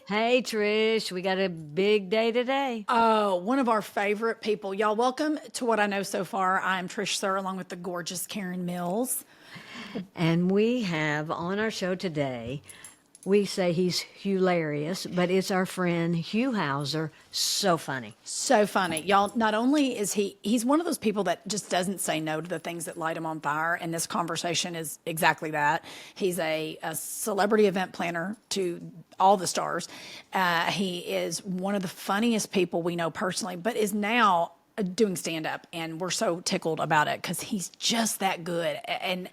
Hey, Trish, we got a big day today. Oh, one of our favorite people. Y'all, welcome to What I Know So Far. I'm Trish Suhr along with the gorgeous Karen Mills. And we have on our show today, we say he's hilarious, but it's our friend Hugh Howser. So funny. So funny. Y'all, not only is he's one of those people that just doesn't say no to the things that light him on fire, and this conversation is exactly that. He's a celebrity event planner to all the stars. He is one of the funniest people we know personally, but is now doing stand up, and we're so tickled about it because he's just that good. And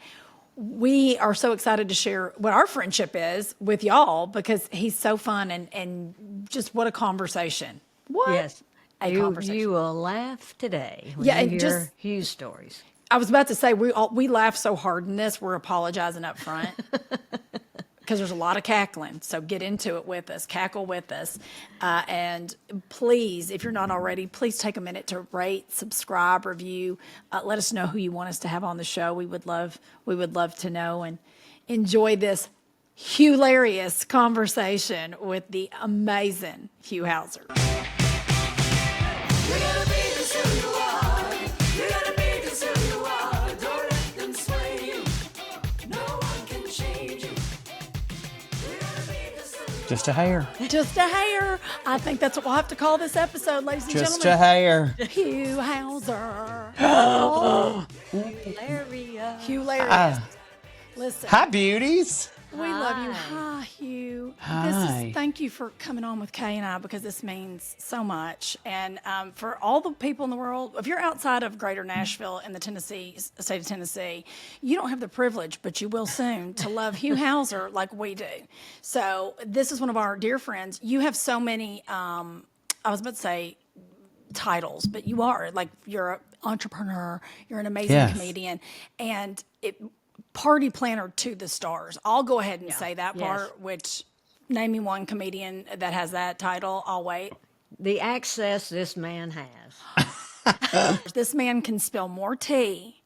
we are so excited to share what our friendship is with y'all because he's so fun and just what a conversation. What Yes. a You, conversation. you will laugh today when Yeah, you and hear just Hugh's stories. I was about to say we laugh so hard in this, we're apologizing up front. Because there's a lot of cackling. So get into it with us, cackle with us. And please, if you're not already, please take a minute to rate, subscribe, review. Let us know who you want us to have on the show. We would love to know and enjoy this hilarious conversation with the amazing Hugh Howser. Just a hair. Just a hair. I think that's what we'll have to call this episode, ladies and Just a gentlemen. hair. Hugh Howser. Oh, Hilarious. hilarious. Listen. Hi, beauties. We love you. Hi. Hi, Hugh. Hi. Thank you for coming on with Kay and I because this means so much. And for all the people in the world, if you're outside of Greater Nashville in the state of Tennessee, you don't have the privilege, but you will soon, to love Hugh Howser like we do. So this is one of our dear friends. You have so many. I was about to say titles, but you're an entrepreneur, you're an amazing Yes. comedian, and party planner to the stars. I'll go ahead and say that Yes. part, which name me one comedian that has that title. I'll wait. The access this man has. This man can spill more tea.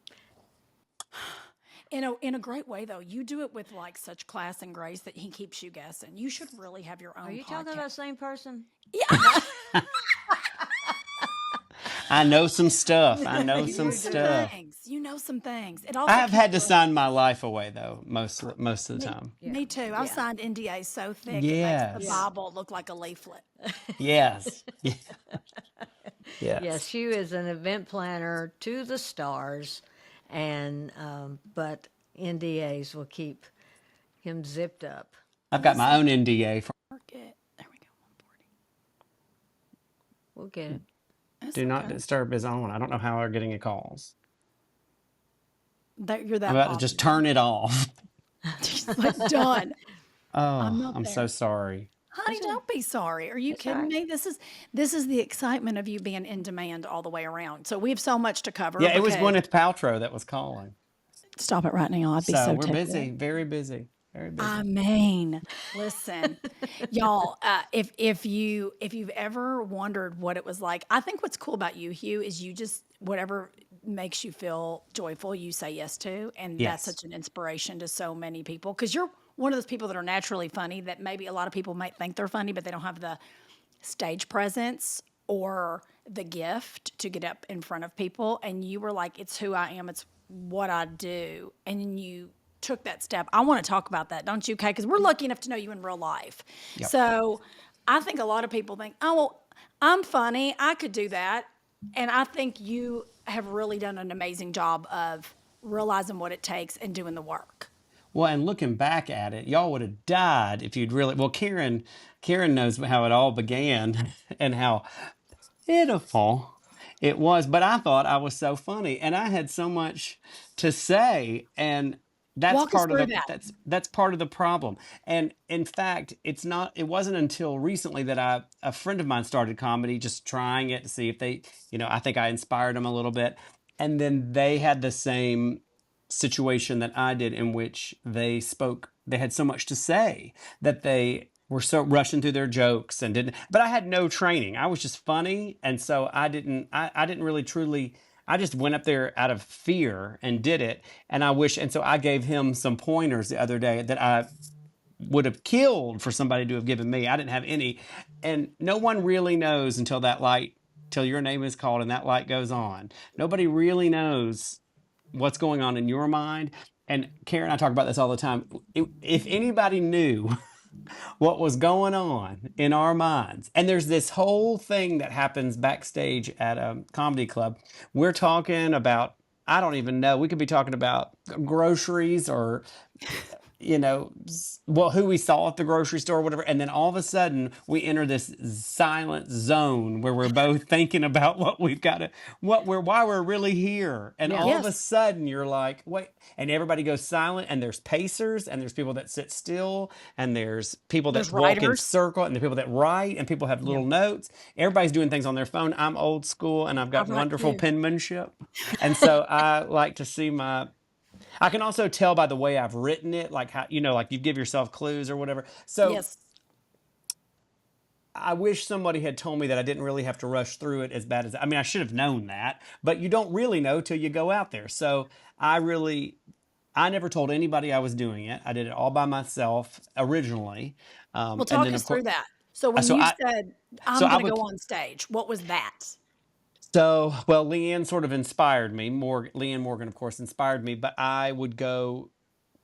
In a great way, though. You do it with like such class and grace that he keeps you guessing. You should really have your own Are you podcast. talking about the same person? I know some stuff. I know You some know some stuff. things. You know some things. It also I have keeps had to you- sign my life away though, most of the time. Me too. I've signed NDAs so thick it makes Yes. the Bible look like a leaflet. Yes. Yeah. Yes, Yes. Hugh is an event planner to the stars, and but NDAs will keep him zipped up. I've got my own NDA for There we go. 140. We'll get it. That's Do Not okay. Disturb is on. I don't know how they're getting a calls. You're that I'm about to just turn it off. like done. Oh, not I'm there. so sorry. Honey, don't be sorry. Are you kidding me? This is the excitement of you being in demand all the way around. So we have so much to cover. Yeah, it was because- Gwyneth Paltrow that was calling. Stop it right now. I'd be So so we're tickled. busy, very busy, very busy. I mean, listen, y'all. If you've ever wondered what it was like, I think what's cool about you, Hugh, is you just whatever makes you feel joyful, you say yes to, and Yes. that's such an inspiration to so many people because you're one of those people that are naturally funny that maybe a lot of people might think they're funny, but they don't have the stage presence or the gift to get up in front of people. And you were like, it's who I am. It's what I do. And then you took that step. I want to talk about that, don't you, Kay? Because we're lucky enough to know you in real life. Yep. So I think a lot of people think, oh, well, I'm funny. I could do that. And I think you have really done an amazing job of realizing what it takes and doing the work. Well, and looking back at it, y'all would have died if you'd really. Well, Karen knows how it all began and how pitiful it was. But I thought I was so funny, and I had so much to say, and that's Walk us part of through the that. that's part of the problem. And in fact, it wasn't until recently that a friend of mine started comedy, just trying it to see if they, I think I inspired them a little bit, and then they had the same situation that I did in which they had so much to say that they were so rushing through their jokes and but I had no training. I was just funny. And so I didn't really truly, I just went up there out of fear and did it. And so I gave him some pointers the other day that would have killed for somebody to have given me. I didn't have any. And no one really knows until that light, till your name is called and that light goes on. Nobody really knows what's going on in your mind. And Karen and I talk about this all the time. If anybody knew what was going on in our minds, and there's this whole thing that happens backstage at a comedy club. We're talking about, I don't even know, we could be talking about groceries or well, who we saw at the grocery store or whatever. And then all of a sudden we enter this silent zone where we're both thinking about what we've got to, why we're really here. And Yeah. all of a Yes. sudden you're like, wait, and everybody goes silent, and there's pacers, and there's people that sit still, and there's people that There's walk in writers. circle, and the people that write, and people have little notes. Everybody's doing things on their phone. I'm old school, and I've got I write wonderful too. penmanship. And so I like to see I can also tell by the way I've written it, like how, like you give yourself clues or whatever. So Yes. I wish somebody had told me that I didn't really have to rush through it as bad as, I mean, I should have known that, but you don't really know till you go out there. So I never told anybody I was doing it. I did it all by myself originally. Well, And talk then us of course, through that. So when so you I, said, so I'm I going to go would, on stage, what was that? so, well, Leanne sort of inspired me. Leanne Morgan, of course, inspired me, but I would go,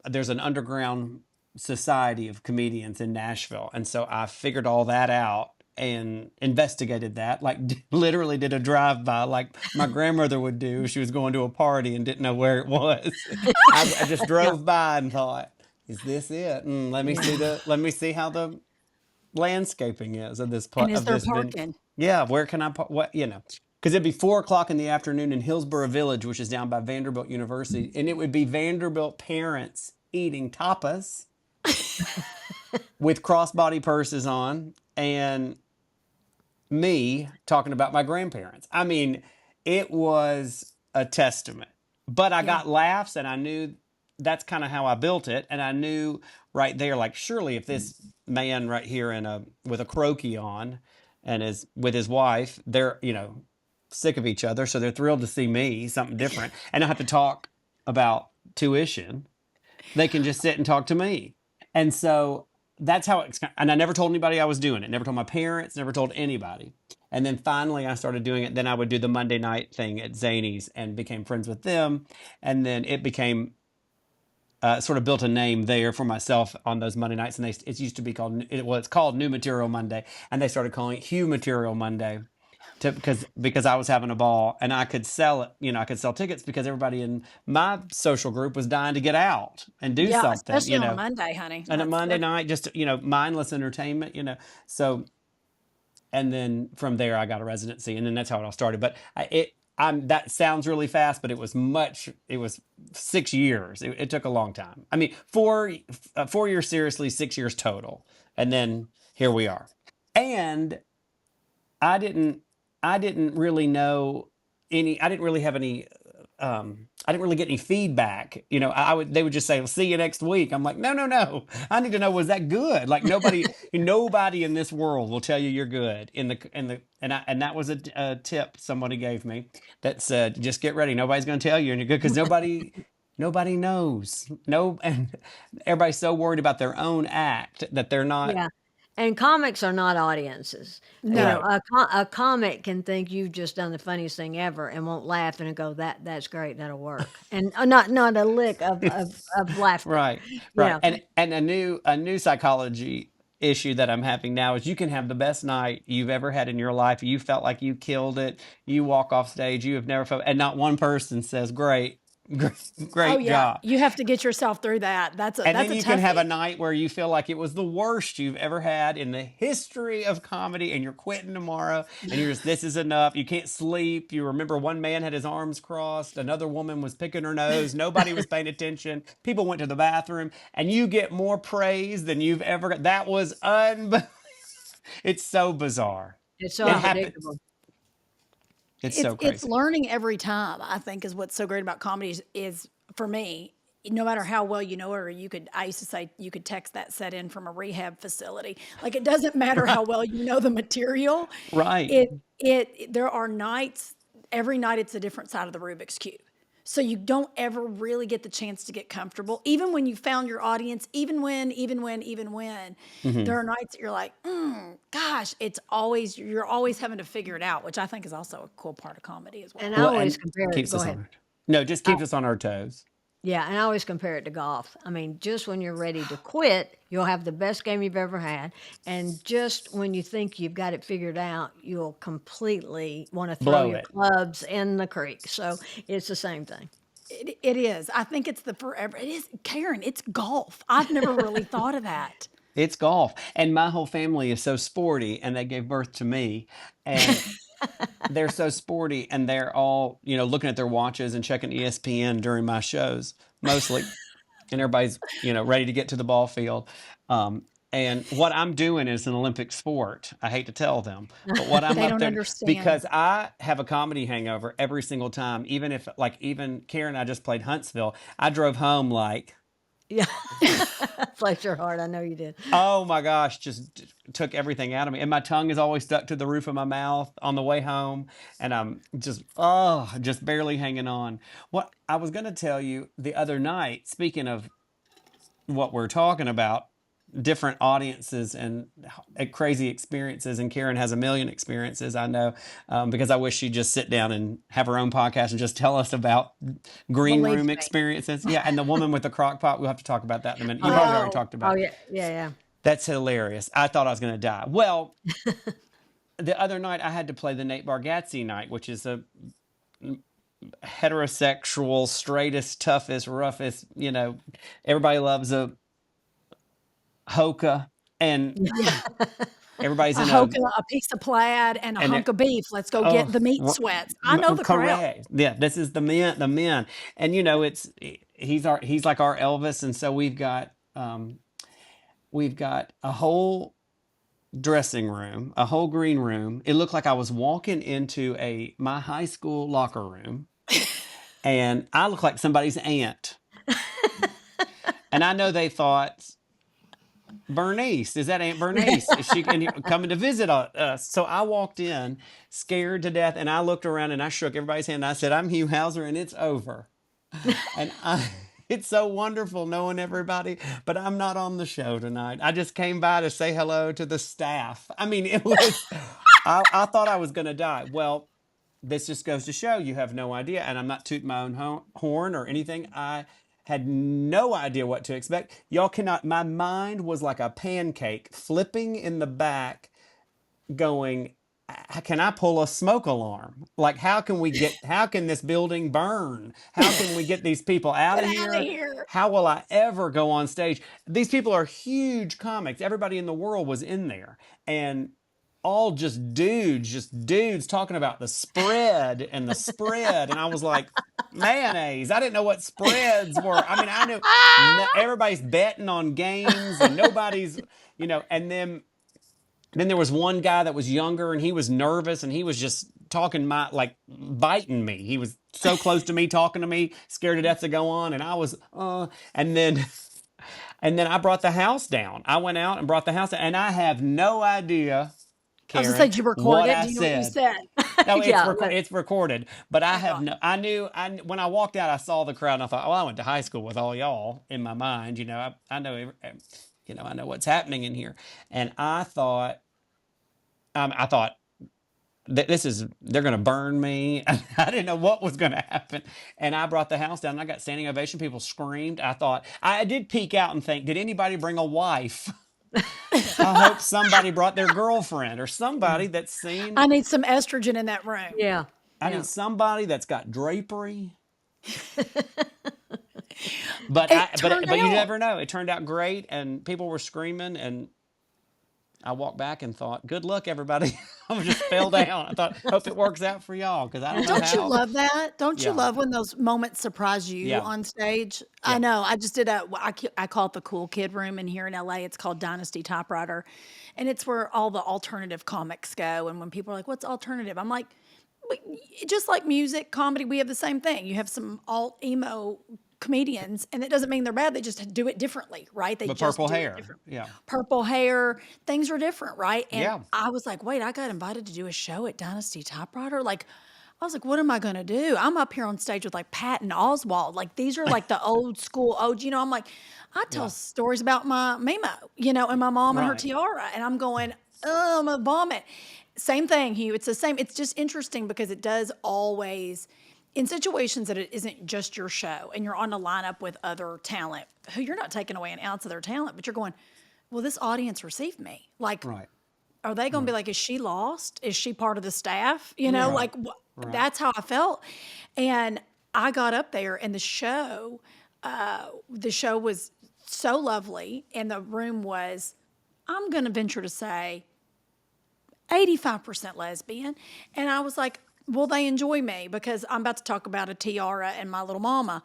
there's an underground society of comedians in Nashville. And so I figured all that out and investigated that, like literally did a drive by like my grandmother would do if she was going to a party and didn't know where it was. I just Yeah. drove by and thought, is this it? Yeah. Let me see how the landscaping is of And is of there this venue. parking? Yeah, where can I what because it'd be 4 o'clock in the afternoon in Hillsborough Village, which is down by Vanderbilt University, and it would be Vanderbilt parents eating tapas with crossbody purses on, and me talking about my grandparents. I mean, it was a testament. But I Yeah. got laughs, and I knew that's kind of how I built it. And I knew right there, like, surely if this man right here with a croaky on and is with his wife, they're, sick of each other. So they're thrilled to see me, something different. And I have to talk about tuition. They can just sit and talk to me. And so that's how it's, and I never told anybody I was doing it. Never told my parents, never told anybody. And then finally I started doing it. Then I would do the Monday night thing at Zany's and became friends with them. And then it became sort of built a name there for myself on those Monday nights. And it used to be called, it's called New Material Monday. And they started calling it Hugh Material Monday because I was having a ball and I could sell it. I could sell tickets because everybody in my social group was dying to get out and do Yeah, something, especially on Monday, honey. and a Monday night, just, mindless entertainment, so, and then from there I got a residency, and then that's how it all started. But that sounds really fast, but it was 6 years. It took a long time. I mean, 4 years seriously, 6 years total. And then here we are. And I didn't I didn't really know I didn't really have any I didn't really get any feedback. They would just say, "Well, see you next week." I'm like, no, no, no. I need to know, was that good? Like nobody in this world will tell you you're good. And that was a tip somebody gave me that said, just get ready. Nobody's going to tell you and you're good because nobody knows. No, and everybody's so worried about their own act that they're not Yeah. And comics are not audiences. right. A comic can think you've just done the funniest thing ever and won't laugh and go, that's great, that'll work. And not a lick of laughter. Right, right. Yeah. And a new psychology issue that I'm having now is you can have the best night you've ever had in your life. You felt like you killed it. You walk off stage, you have never felt, and not one person says, "Great, great, Oh great yeah, job." you have to get yourself through that. And That's then a you can have toughie. a night where you feel like it was the worst you've ever had in the history of comedy, and you're quitting tomorrow, and you're just, this is enough. You can't sleep. You remember one man had his arms crossed, another woman was picking her nose, nobody was paying attention, people went to the bathroom, and you get more praise than you've ever got. That was it's so bizarre. It's so It happens. unpredictable. It's It's so it's crazy. learning every time. I think is what's so great about comedy is for me. No matter how well you know it, or I used to say you could text that set in from a rehab facility. Like it doesn't matter how well you know the material. Right. There are nights. Every night it's a different side of the Rubik's cube. So you don't ever really get the chance to get comfortable. Even when you found your audience, even when, there are nights that you're like, gosh, you're always having to figure it out, which I think is also a cool part of comedy as And well. I Well, always and compare it. keeps Go us ahead. on. No, just keeps us on our toes. Yeah, and I always compare it to golf. I mean, just when you're ready to quit, you'll have the best game you've ever had. And just when you think you've got it figured out, you'll completely want to throw Blow your it. clubs in the creek. So it's the same thing. It is. I think it's the forever. It is, Karen. It's golf. I've never really thought of that. It's golf. And my whole family is so sporty, and they gave birth to me. And they're so sporty, and they're all, looking at their watches and checking ESPN during my shows, mostly. And everybody's, ready to get to the ball field. And what I'm doing is an Olympic sport. I hate to tell them, but what I'm They up don't there, understand. because I have a comedy hangover every single time. Even if, like, even Karen and I just played Huntsville, I drove home like, Yeah. Bless your heart. I know you did. oh my gosh, just took everything out of me. And my tongue is always stuck to the roof of my mouth on the way home. And I'm just barely hanging on. What I was going to tell you the other night, speaking of what we're talking about, different audiences and crazy experiences. And Karen has a million experiences, I know, because I wish she'd just sit down and have her own podcast and just tell us about green Believe room me. experiences. Yeah, and the woman with the crock pot, we'll have to talk about that in a minute. You Oh, probably already Oh, talked about oh it. yeah, yeah, yeah. That's hilarious. I thought I was going to die. Well, the other night I had to play the Nate Bargatze night, which is a heterosexual, straightest, toughest, roughest, everybody loves a hoka, and yeah. everybody's A in hoka, a piece of plaid, and a and hunk of beef. Let's go oh, get the meat sweats. I know the crowd. correct. Yeah, this is the men. And he's like our Elvis, and so we've got a whole dressing room, a whole green room. It looked like I was walking into my high school locker room, and I looked like somebody's aunt. And I know they thought, Bernice, is that Aunt Bernice? Is she coming to visit us? So I walked in scared to death, and I looked around and I shook everybody's hand. And I said, I'm Hugh Howser, and it's over. And it's so wonderful knowing everybody, but I'm not on the show tonight. I just came by to say hello to the staff. I mean, I thought I was going to die. Well, this just goes to show you have no idea. And I'm not tooting my own horn or anything. I had no idea what to expect. Y'all cannot, my mind was like a pancake flipping in the back, going, can I pull a smoke alarm? Like, how can this building burn? How can we get these people out Get of out of here? here. How will I ever go on stage? These people are huge comics. Everybody in the world was in there. And all just dudes talking about the spread and the spread. And I was like, mayonnaise. I didn't know what spreads were. I mean, I knew everybody's betting on games and nobody's, and then there was one guy that was younger, and he was nervous, and he was just talking like biting me. He was so close to me, talking to me, scared to death to go on. And I was, and then I brought the house down. I went out and brought the house down, and I have no idea, I was gonna Karen, say, did you record what it? I Do you know what you said. said? No, Yeah, but it's recorded, but I Thank have God. no. I knew. When I walked out, I saw the crowd, and I thought, "Oh, I went to high school with all y'all." In my mind, I know, I know what's happening in here, and I thought they're going to burn me. I didn't know what was going to happen. And I brought the house down, and I got standing ovation. People screamed. I did peek out and think, did anybody bring a wife? I hope somebody brought their girlfriend or somebody that's seen. I need some estrogen in that room. yeah, I yeah. need somebody that's got drapery. But It turned but you out. never know. It turned out great, and people were screaming, and I walked back and thought, good luck, everybody. I just fell down. I thought, hope it works out for y'all, because I don't know Don't you how. love that? Don't you Yeah, love when those moments surprise you yeah, on stage? I yeah. know. I just did I call it the cool kid room in here in LA. It's called Dynasty Typewriter. And it's where all the alternative comics go. And when people are like, what's alternative? I'm like, "But just like music, comedy, we have the same thing. You have some alt emo comedians, and it doesn't mean they're bad. They just do it differently, right? They But just purple do it hair. differently. Yeah, Purple hair, things are different, right? And yeah. I was like, wait, I got invited to do a show at Dynasty Typewriter? Like, I was like, what am I going to do? I'm up here on stage with like Pat and Oswald. Like these are like the old school, I'm like, I tell Yeah. stories about my Mimo, and my mom and her Right. tiara. And I'm going, oh, I'm going to vomit. Same thing, Hugh. It's the same. It's just interesting because it does always, in situations that it isn't just your show and you're on a lineup with other talent who you're not taking away an ounce of their talent, but you're going, well, this audience received me. Like, Right. are they going to be like, is she lost? Is she part of the staff? Right. Like Right. that's how I felt. And I got up there and the show was so lovely. And the room was, I'm going to venture to say 85% lesbian. And I was like, will they enjoy me? Because I'm about to talk about a tiara and my little mama.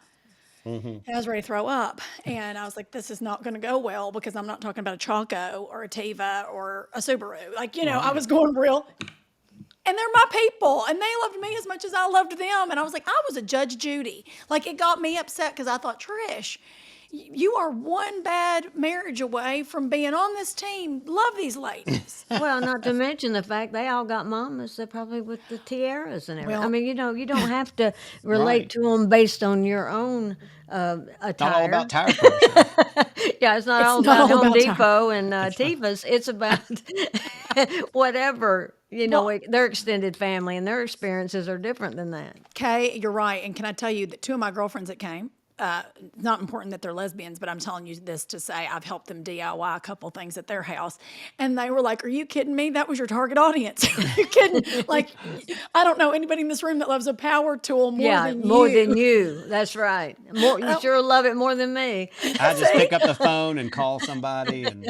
And I was ready to throw up. And I was like, this is not going to go well because I'm not talking about a Chaco or a Tiva or a Subaru. Like, I was going real. And they're my people. And they loved me as much as I loved them. And I was like, I was a Judge Judy. Like, it got me upset because I thought, Trish, you are one bad marriage away from being on this team. Love these ladies. Well, not to mention the fact they all got mamas. They're probably with the tiaras and everything. I Well, mean, you don't have to relate Right. to them based on your own Not all attire. about tire pressure. Yeah, it's not it's all not about all Home about time. Depot and Tevas. It's about whatever, Well, their extended family and their experiences are different than that. Kay, you're right. And can I tell you that two of my girlfriends that came, not important that they're lesbians, but I'm telling you this to say I've helped them DIY a couple things at their house. And they were like, are you kidding me? That was your target audience. Are you kidding? Like, I don't know anybody in this room that loves a power tool more Yeah, than more you. than you. That's right. You sure love it more than me. I just pick up the phone and call somebody, and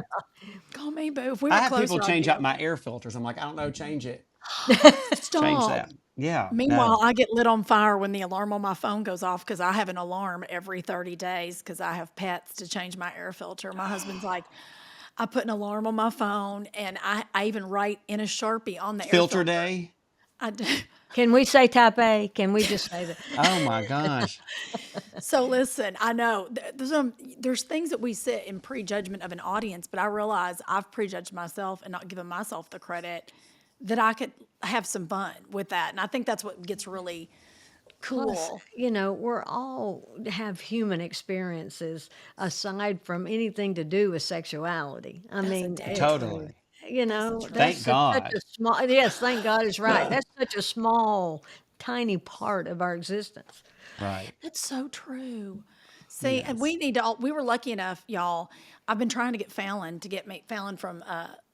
Call me, boo. If we I were have people closer, I'd change be out okay. my air filters. I'm like, I don't know, change it, change Stop. that. Yeah, Meanwhile, no, I get lit on fire when the alarm on my phone goes off because I have an alarm every 30 days because I have pets to change my air filter. My husband's like, I put an alarm on my phone and I even write in a Sharpie on the air filter filter. day. I do. Can we say type A? Can we just say that? Oh my gosh. So listen, I know there's things that we sit in prejudgment of an audience, but I realize I've prejudged myself and not given myself the credit that I could have some fun with that. And I think that's what gets really Plus, cool. we're all have human experiences aside from anything to do with sexuality. I That's a mean, damn Totally. truth. that's Thank such God. a small, yes, thank God is right. That's such a small, tiny part of our existence. Right. That's so true. See, and Yes. we were lucky enough, y'all. I've been trying to get Fallon Fallon from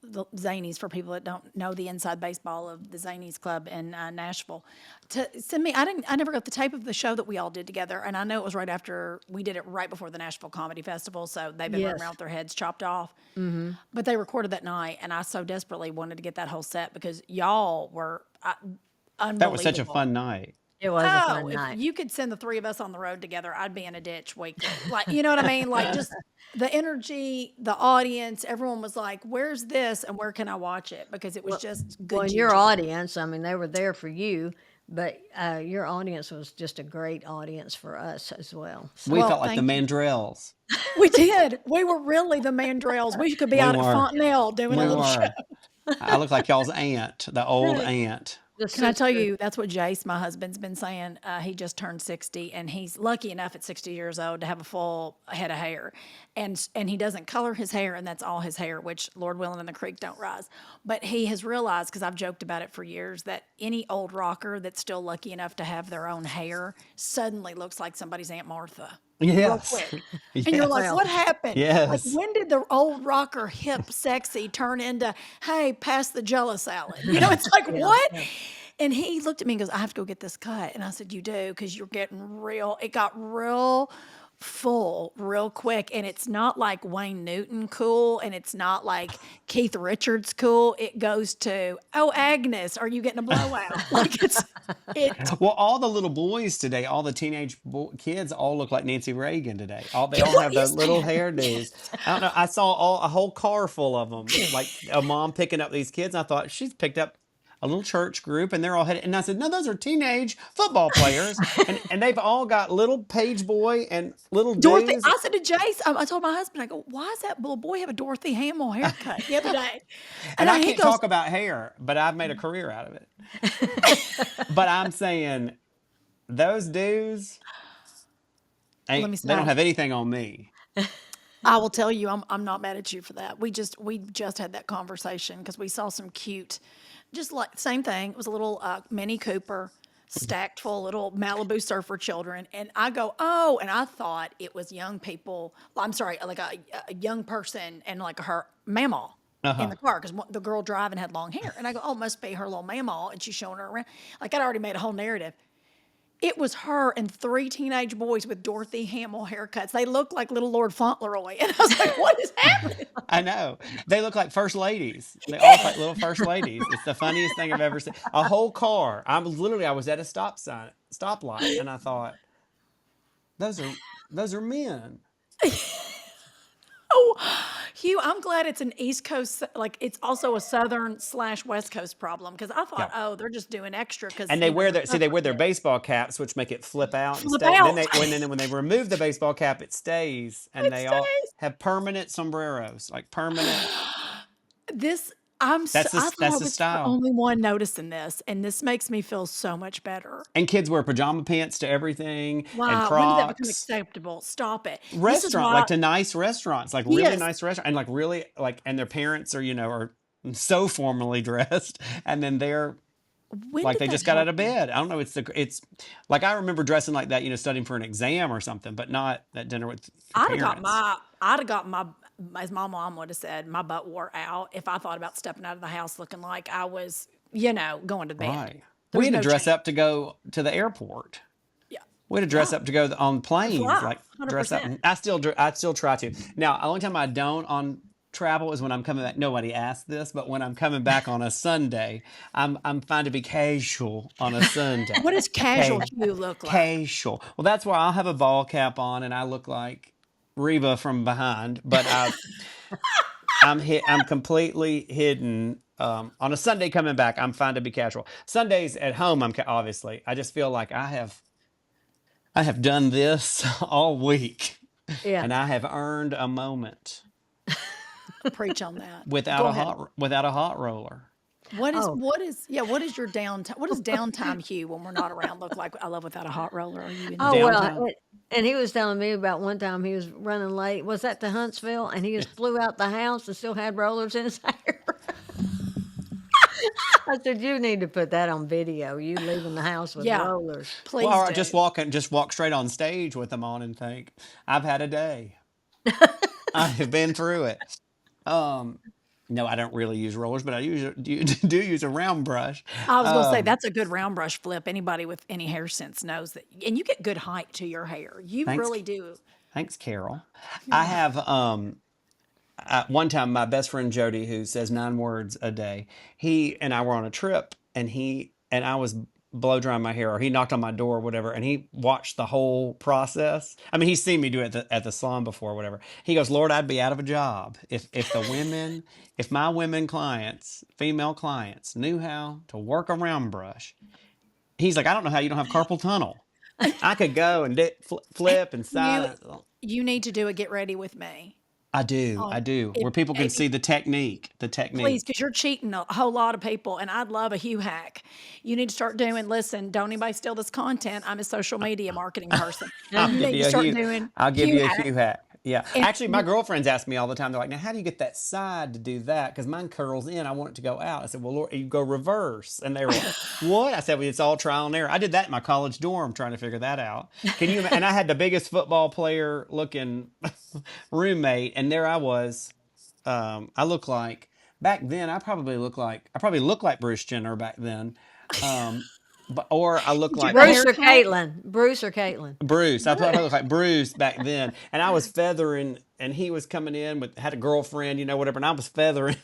the Zanies, for people that don't know the inside baseball of the Zanies Club in Nashville, to send me. I never got the tape of the show that we all did together, and I know it was right after we did it right before the Nashville Comedy Festival, so they've been running Yes. around with their heads chopped off. But they recorded that night, and I so desperately wanted to get that whole set because y'all were That was such a unbelievable. fun night. It was a Oh, fun if night. you could send the three of us on the road together, I'd be in a ditch weekly. Like, you know what I mean? Like, just the energy, the audience, everyone was like, where's this and where can I watch it? Because it was just Well, good and your juju. audience, I mean, they were there for you, but your audience was just a great audience for us as well. We Well, felt like the thank you. Mandrells. We did. We were really the Mandrells. We could be We out at were. Fontenelle doing a We little show. were. I look like y'all's aunt, the old aunt. The Can I tell sister, you, that's what Jace, my husband's been saying. He just turned 60, and he's lucky enough at 60 years old to have a full head of hair. And he doesn't color his hair, and that's all his hair, which, Lord willing, and the creek don't rise. But he has realized, because I've joked about it for years, that any old rocker that's still lucky enough to have their own hair suddenly looks like somebody's Aunt Martha. Real Yes. quick. And you're Yes. like, well, what happened? Like, Yes. when did the old rocker, hip, sexy turn into, hey, pass the jello salad? It's like, what? And he looked at me and goes, I have to go get this cut. And I said, you do, because you're getting real. It got real full real quick. And it's not like Wayne Newton cool. And it's not like Keith Richards cool. It goes to, oh, Agnes, are you getting a blowout? Like it. Well, all the little boys today, all the teenage kids, all look like Nancy Reagan today. They all What have the is little that? hairdos. I don't know. I saw a whole car full of them. Like a mom picking up these kids. And I thought she's picked up a little church group, and they're all headed. And I said, no, those are teenage football players, and they've all got little page boy and little Dorothy, dudes. I said to Jace, I told my husband, I go, why does that little boy have a Dorothy Hamill haircut the other day? And I He can't goes, talk about hair, but I've made a career out of it. But I'm saying those dudes let ain't. me They don't say, have anything on me. I will tell you, I'm not mad at you for that. We just had that conversation because we saw some cute, just like same thing. It was a little Mini Cooper stacked full of little Malibu surfer children, and I go, oh, and I thought it was young people. I'm sorry, like a young person and like her mamaw in the car because the girl driving had long hair, and I go, oh, must be her little mamaw, and she's showing her around. Like I'd already made a whole narrative. It was her and three teenage boys with Dorothy Hamill haircuts. They looked like little Lord Fauntleroy. And I was like, what is happening? I know. They look like first ladies. They all look like little first ladies. It's the funniest thing I've ever seen. A whole car. I was at a stoplight, and I thought, those are those are men. Oh, Hugh, I'm glad it's an East Coast, like it's also a Southern slash West Coast problem because I thought, Yeah. oh, they're just doing extra because, And they wear they're they wear suffering their it. baseball caps, which make it flip out and Flip stay. out. Then when they remove the baseball cap, it stays, and It they all stays. have permanent sombreros, like permanent. This, I thought That's I the was the style. only one noticing this, and this makes me feel so much better. And kids wear pajama pants to everything and Wow, when did that become Crocs. acceptable? Stop it. This is Restaurant, why, like to nice restaurants, like really yes, nice restaurant, and like really like, and their parents are are so formally dressed, and then they're when like did they that just got out of happen? bed. I don't know. It's like I remember dressing like that, studying for an exam or something, but not at dinner with your parents. I'd have got my, as my mom would have said, my butt wore out if I thought about stepping out of the house looking like I was, going to bed. Right. We There's had to no dress chance. up to go to the airport. Yeah. We had to dress Yeah. up to go on planes, Fly, like dress up. 100%. I still try to. Now, the only time I don't on travel is when I'm coming back. Nobody asked this, but when I'm coming back on a Sunday, I'm fine to be casual on a What Sunday. does casual Ca- Hugh look like? Casual. Well, that's why I'll have a ball cap on and I look like Reba from behind, but I'm completely hidden. On a Sunday coming back, I'm fine to be casual. Sundays at home, obviously. I just feel like I have done this all week, Yeah. and I have earned a moment Preach on that. Go ahead. without a hot roller. Oh, What is your downtime? What does downtime Hugh when we're not around look like? I love without a hot roller. Are you in oh that? well, Downtown. and he was telling me about one time he was running late. Was that to Huntsville? And he just flew out the house and still had rollers in his hair. I said, you need to put that on video. You leaving the house with Yeah, rollers. Well, please or do. just walk straight on stage with them on and think, I've had a day. I have been through it. Um, no, I don't really use rollers, but I do use a round brush. I was going to say Um, that's a good round brush flip. Anybody with any hair sense knows that, and you get good height to your hair. You thanks, really do. thanks, Carol. You're I welcome. have one time my best friend Jody, who says 9 words a day, he and I were on a trip, and I was blow drying my hair, or he knocked on my door or whatever, and he watched the whole process. I mean, he's seen me do it at the salon before, or whatever. He goes, "Lord, I'd be out of a job if my women clients, female clients, knew how to work a round brush." He's like, "I don't know how you don't have carpal tunnel. I could go and flip and You silence." you need to do a get ready with me. I do, If where people can if see the Please, technique. because you're cheating a whole lot of people, and I'd love a Hugh hack. You need to start doing. Listen, don't anybody steal this content. I'm a social media marketing person. I'll You give need to you a start Hugh. doing I'll give Hugh you a hack. Hugh hat. Yeah, And actually, my girlfriends ask me all the time. They're like, "Now, how do you get that side to do that? Because mine curls in. I want it to go out." I said, "Well, Lord, you go reverse." And they were like, "What?" I said, "Well, it's all trial and error." I did that in my college dorm trying to figure that out. Can you? And I had the biggest football player looking roommate, and there I was. I look like back then. I probably look like Bruce Jenner back then. Or I look your like Bruce or haircut. Caitlin? Bruce or Caitlin? Bruce. I probably looked like Bruce back then, and I was feathering, and he was coming in with had a girlfriend, whatever, and I was feathering.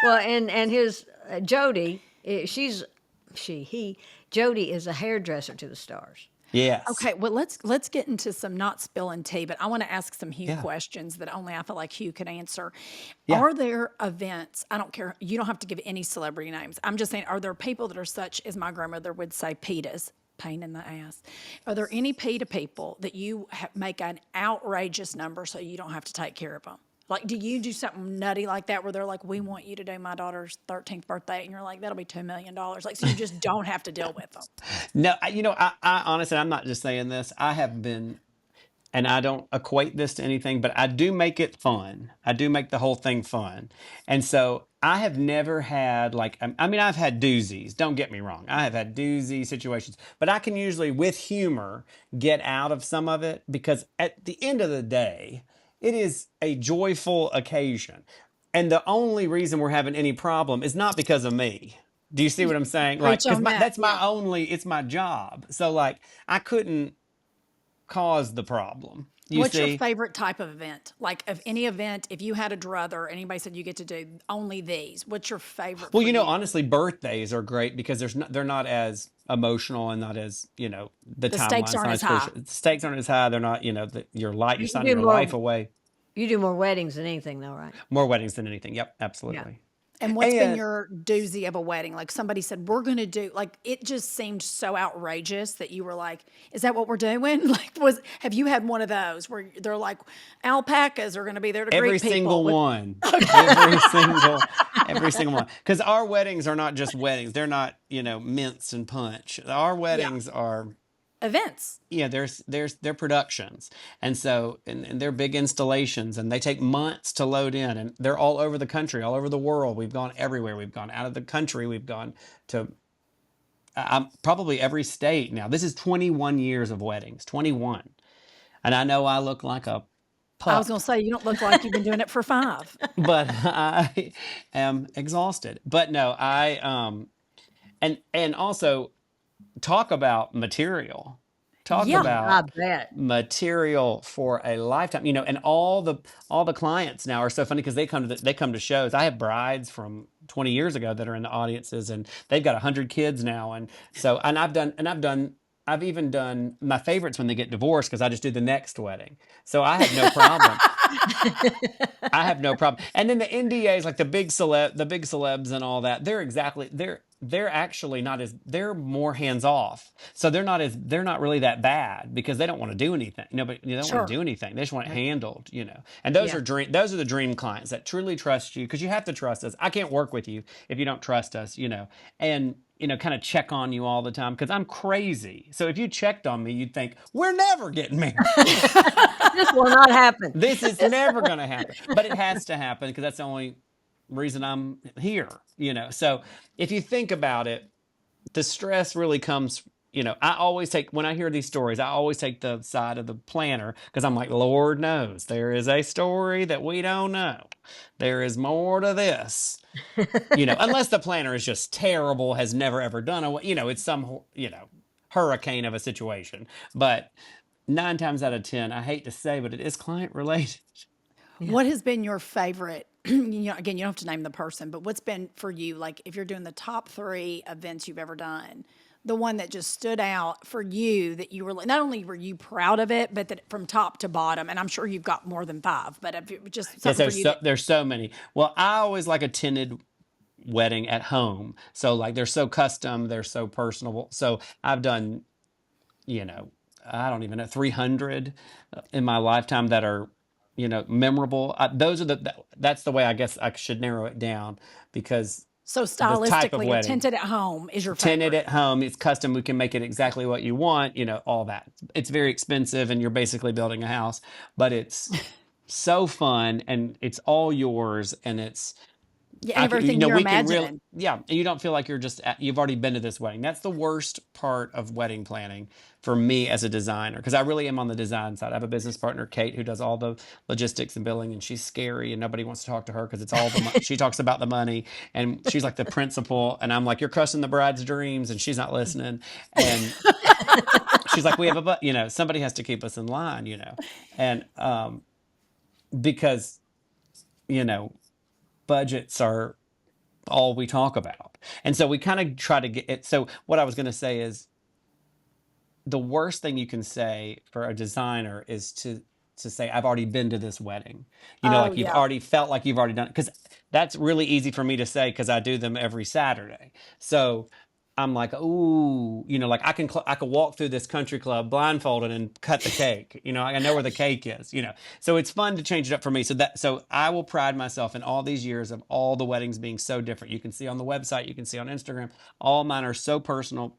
Well, and his Jody, he Jody is a hairdresser to the stars. Yes. Okay, well let's get into some not spilling tea, but I want to ask some Hugh Yeah. questions that only I feel like Hugh could answer. Yeah. Are there events? I don't care. You don't have to give any celebrity names. I'm just saying, are there people that are such, as my grandmother would say, PETAs, pain in the ass? Are there any PETA people that you make an outrageous number so you don't have to take care of them? Like, do you do something nutty like that where they're like, we want you to do my daughter's 13th birthday, and you're like, that'll be $2 million. Like, so you just don't have to deal with them. No, I honestly, I'm not just saying this. I have been, and I don't equate this to anything, but I do make it fun. I do make the whole thing fun. And so I have never had like, I mean, I've had doozies. Don't get me wrong. I have had doozy situations, but I can usually, with humor, get out of some of it because at the end of the day, it is a joyful occasion. And the only reason we're having any problem is not because of me. Do you see what I'm saying? Like, Preach because on that. that's Yeah. my only, it's my job. So, like, I couldn't cause the problem. You What's your see? favorite type of event? Like, of any event, if you had a druther, anybody said you get to do only these, what's your favorite Well, for you? honestly, birthdays are great because they're not as emotional and not as, the The stakes timeline's aren't not as as high. crucial. The stakes aren't as high. They're not, you're You signing do your life more. away. You do more weddings than anything, though, right? More weddings than anything. Yep, Yeah. absolutely. And what's been And your doozy of a wedding? Like somebody said, we're going to do, like, it just seemed so outrageous that you were like, is that what we're doing? Like, have you had one of those where they're like, alpacas are going to be there to every greet people single with one, every single one. Because our weddings are not just weddings. They're not, mince and punch. Our yeah, weddings are events? they're productions, and so and they're big installations, and they take months to load in, and they're all over the country, all over the world. We've gone everywhere. We've gone out of the country. We've gone to probably every state now. This is 21 years of weddings, 21, and I know I look like a I was pup, going to say, you don't look like you've been doing it for five. but I am exhausted. But no, and also talk about material. Talk Yeah. I about bet. material for a lifetime. And all the clients now are so funny because they come to shows. I have brides from 20 years ago that are in the audiences, and they've got 100 kids now, and so I've even done my favorites when they get divorced because I just do the next wedding. So I have no problem. I have no problem. And then the NDAs, like the big celebs and all that, they're actually not as they're more hands off. So they're not really that bad because they don't want to do anything. But they don't want to Sure. do anything. They just want it Right. handled. And Yeah. those are the dream clients that truly trust you because you have to trust us. I can't work with you if you don't trust us. And kind of check on you all the time because I'm crazy. So if you checked on me, you'd think we're never getting married. This will not happen. This is never going to happen, but it has to happen because that's the only reason I'm here. So if you think about it, the stress really comes. I always take when I hear these stories, I always take the side of the planner because I'm like, Lord knows there is a story that we don't know. There is more to this. Unless the planner is just terrible, has never ever done it's some hurricane of a situation. But 9 times out of 10, I hate to say, but it is client related. Yeah. What has been your favorite? Again, you don't have to name the person, but what's been for you, like if you're doing the top three events you've ever done, the one that just stood out for you that you were like, not only were you proud of it, but that from top to bottom, and I'm sure you've got more than five, but if it, just Yes, something for you that, there's so many. Well, I always like a tinted wedding at home. So like they're so custom, they're so personable. So I've done, you know, I don't even know 300 in my lifetime that are, memorable. Those are that's the way I guess I should narrow it down because so the type of stylistically, a wedding. tinted at home is your Tinted favorite. at home, it's custom. We can make it exactly what you want, all that. It's very expensive and you're basically building a house, but it's so fun and it's all yours and it's Yeah, and everything you're we can really, imagining. yeah, and you don't feel like you've already been to this wedding. That's the worst part of wedding planning for me as a designer because I really am on the design side. I have a business partner, Kate, who does all the logistics and billing, and she's scary and nobody wants to talk to her because it's all she talks about the money and she's like the principal, and I'm like, you're crushing the bride's dreams, and she's not listening, and she's like, we have somebody has to keep us in line, and because you know budgets are all we talk about. And so we kind of try to get it. So what I was going to say is the worst thing you can say for a designer is to say, I've already been to this wedding. Oh Like you've yeah. already felt like you've already done it. Because that's really easy for me to say because I do them every Saturday. So I'm like, ooh, like I can walk through this country club blindfolded and cut the cake. I know where the cake is. So it's fun to change it up for me. So I will pride myself in all these years of all the weddings being so different. You can see on the website, you can see on Instagram, all mine are so personal,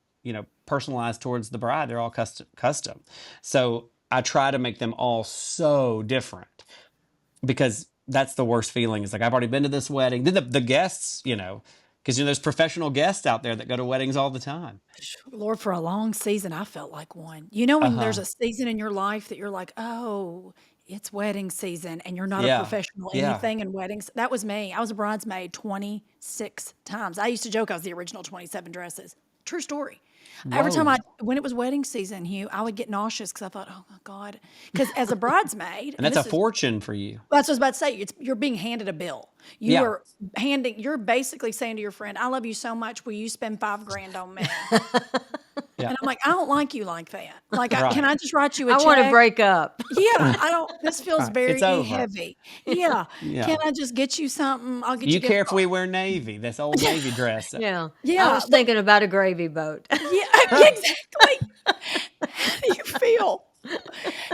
personalized towards the bride. They're all custom. So I try to make them all so different because that's the worst feeling. It's like I've already been to this wedding. Then the guests, because there's professional guests out there that go to weddings all the time. Lord, for a long season, I felt like one. You know, when there's Uh-huh. a season in your life that you're like, oh, it's wedding season, and you're not a Yeah. professional Yeah. anything in weddings. That was me. I was a bridesmaid 26 times. I used to joke I was the original 27 dresses. True story. Every time Whoa. when it was wedding season, Hugh, I would get nauseous because I thought, oh my God. Because as a bridesmaid, And and that's a this is fortune for you. that's what I was about to say. You're being handed a bill. Yeah. You're basically saying to your friend, I love you so much. Will you spend 5 grand on me? Yeah. And I'm like, I don't like you like that. Like, can Right. I just write you a I want to check? break up. Yeah, I don't, this feels Right. It's very over. heavy. Yeah. Yeah. Can I just get you something? I'll get you You a care gift if we card. wear navy, this old navy dress. Yeah. I Yeah. was thinking about a gravy boat. Yeah, exactly. How do you feel?